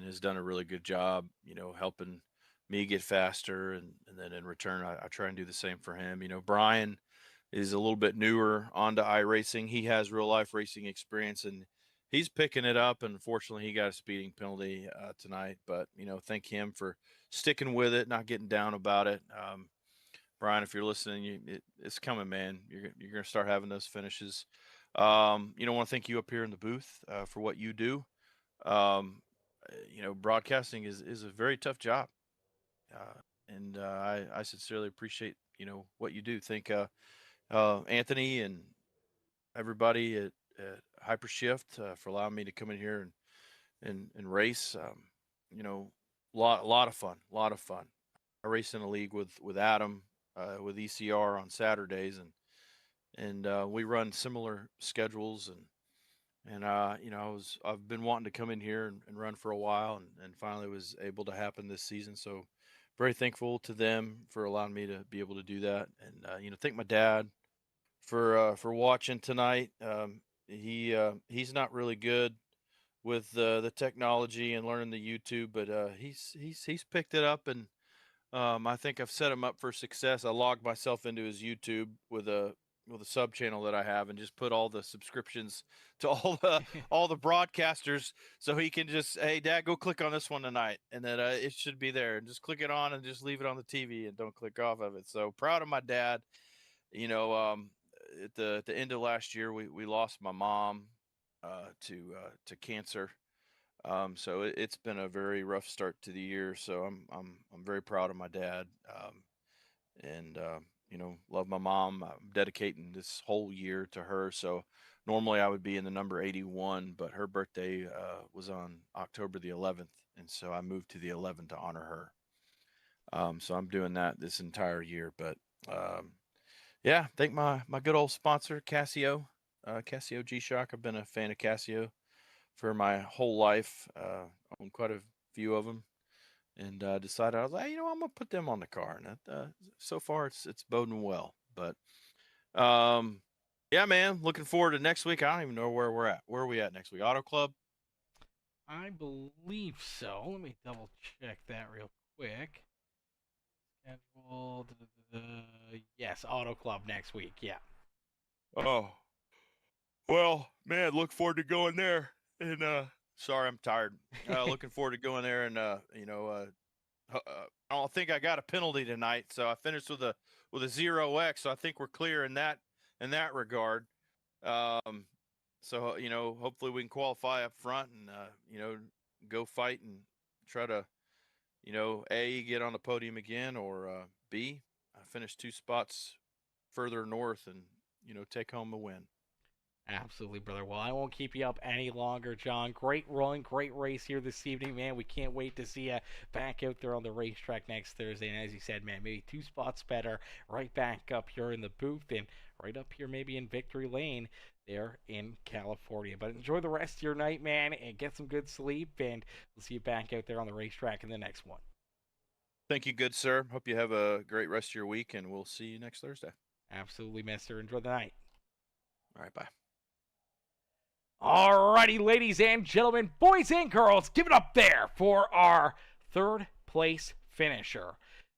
has done a really good job, helping me get faster, and then in return, I try and do the same for him. Brian is a little bit newer onto iRacing. He has real life racing experience, and he's picking it up. And unfortunately, he got a speeding penalty tonight. But thank him for sticking with it, not getting down about it. Brian, if you're listening, it's coming, man. You're gonna start having those finishes. Want to thank you up here in the booth for what you do. Broadcasting is a very tough job, and I sincerely appreciate what you do. Thank Anthony and everybody at Hypershift for allowing me to come in here and race. Lot of fun. I race in a league with Adam with ECR on Saturdays, and we run similar schedules, and I've been wanting to come in here and run for a while, and finally was able to happen this season. So very thankful to them for allowing me to be able to do that, and thank my dad for watching tonight. He's not really good with the technology and learning the YouTube, but he's picked it up, and I think I've set him up for success. I logged myself into his YouTube with a sub channel that I have, and just put all the subscriptions to all the broadcasters, so he can just, hey Dad, go click on this one tonight, and then it should be there, and just click it on and just leave it on the TV and don't click off of it. So proud of my dad. At the end of last year, we lost my mom to cancer. So it's been a very rough start to the year. So I'm very proud of my dad, and love my mom. I'm dedicating this whole year to her. So normally I would be in the number 81, but her birthday was on October the 11th, and so I moved to the 11th to honor her. So I'm doing that this entire year. But yeah, thank my good old sponsor, Casio, Casio G-Shock. I've been a fan of Casio for my whole life. Own quite a few of them, and decided, I was like, I'm gonna put them on the car, and so far it's boding well. But yeah, man, looking forward to next week. I don't even know where we're at. Where are we at next week? Auto Club? I believe so. Let me double check that real quick. Scheduled. Yes, Auto Club next week. Yeah. Oh, well, man, look forward to going there. And sorry, I'm tired. Looking forward to going there, and I don't think I got a penalty tonight, so I finished with a 0x. So I think we're clear in that regard. So hopefully we can qualify up front, and go fight and try to A, get on the podium again, or B, finish 2 spots further north and take home the win. Absolutely, brother. Well, I won't keep you up any longer, John. Great run, great race here this evening, man. We can't wait to see you back out there on the racetrack next Thursday. And as you said, man, maybe 2 spots better, right back up here in the booth, and right up here maybe in Victory Lane there in California. But enjoy the rest of your night, man, and get some good sleep, and we'll see you back out there on the racetrack in the next one. Thank you, good sir. Hope you have a great rest of your week, and we'll see you next Thursday. Absolutely, mister. Enjoy the night. All right, bye. Alrighty, ladies and gentlemen, boys and girls, give it up there for our 3rd place finisher.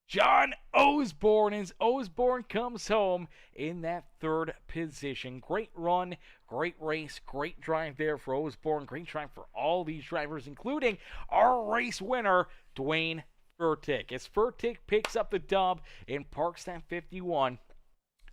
John Osborne, as Osborne comes home in that third position. Great run, great race, great drive there for Osborne. Great drive for all these drivers, including our race winner, Dwayne Furtick. As Furtick picks up the dub and parks that 51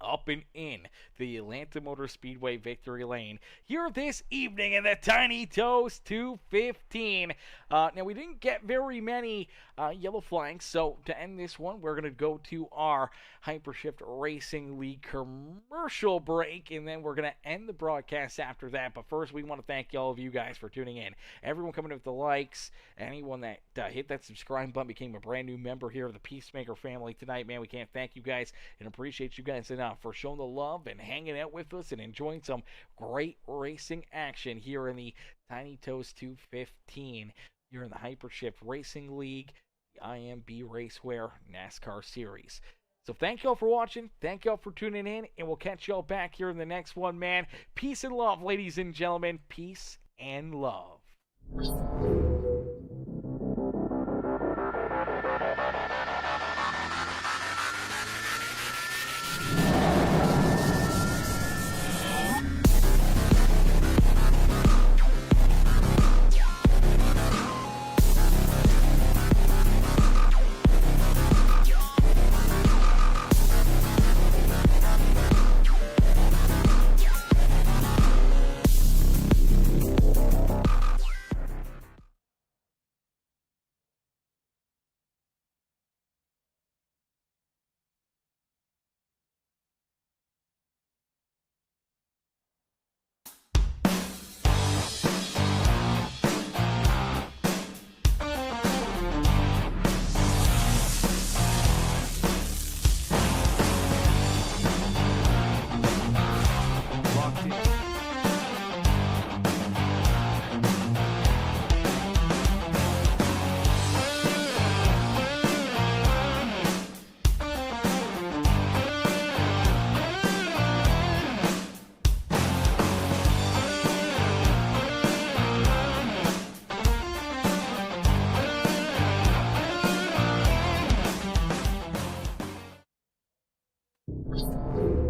up and in the Atlanta Motor Speedway victory lane here this evening in the Tiny Toast 215. Now, we didn't get very many yellow flags, so to end this one, we're going to go to our Hypershift Racing League commercial break, and then we're going to end the broadcast after that. But first, we want to thank all of you guys for tuning in. Everyone coming in with the likes, anyone that hit that subscribe button, became a brand new member here of the Peacemaker family tonight, man, we can't thank you guys and appreciate you guys enough for showing the love and hanging out with us and enjoying some great racing action here in the Tiny Toast 215 here in the Hypershift Racing League, the IMB Racewear NASCAR Series. So thank y'all for watching, thank y'all for tuning in, and we'll catch y'all back here in the next one, man. Peace and love, ladies and gentlemen. Peace and love. You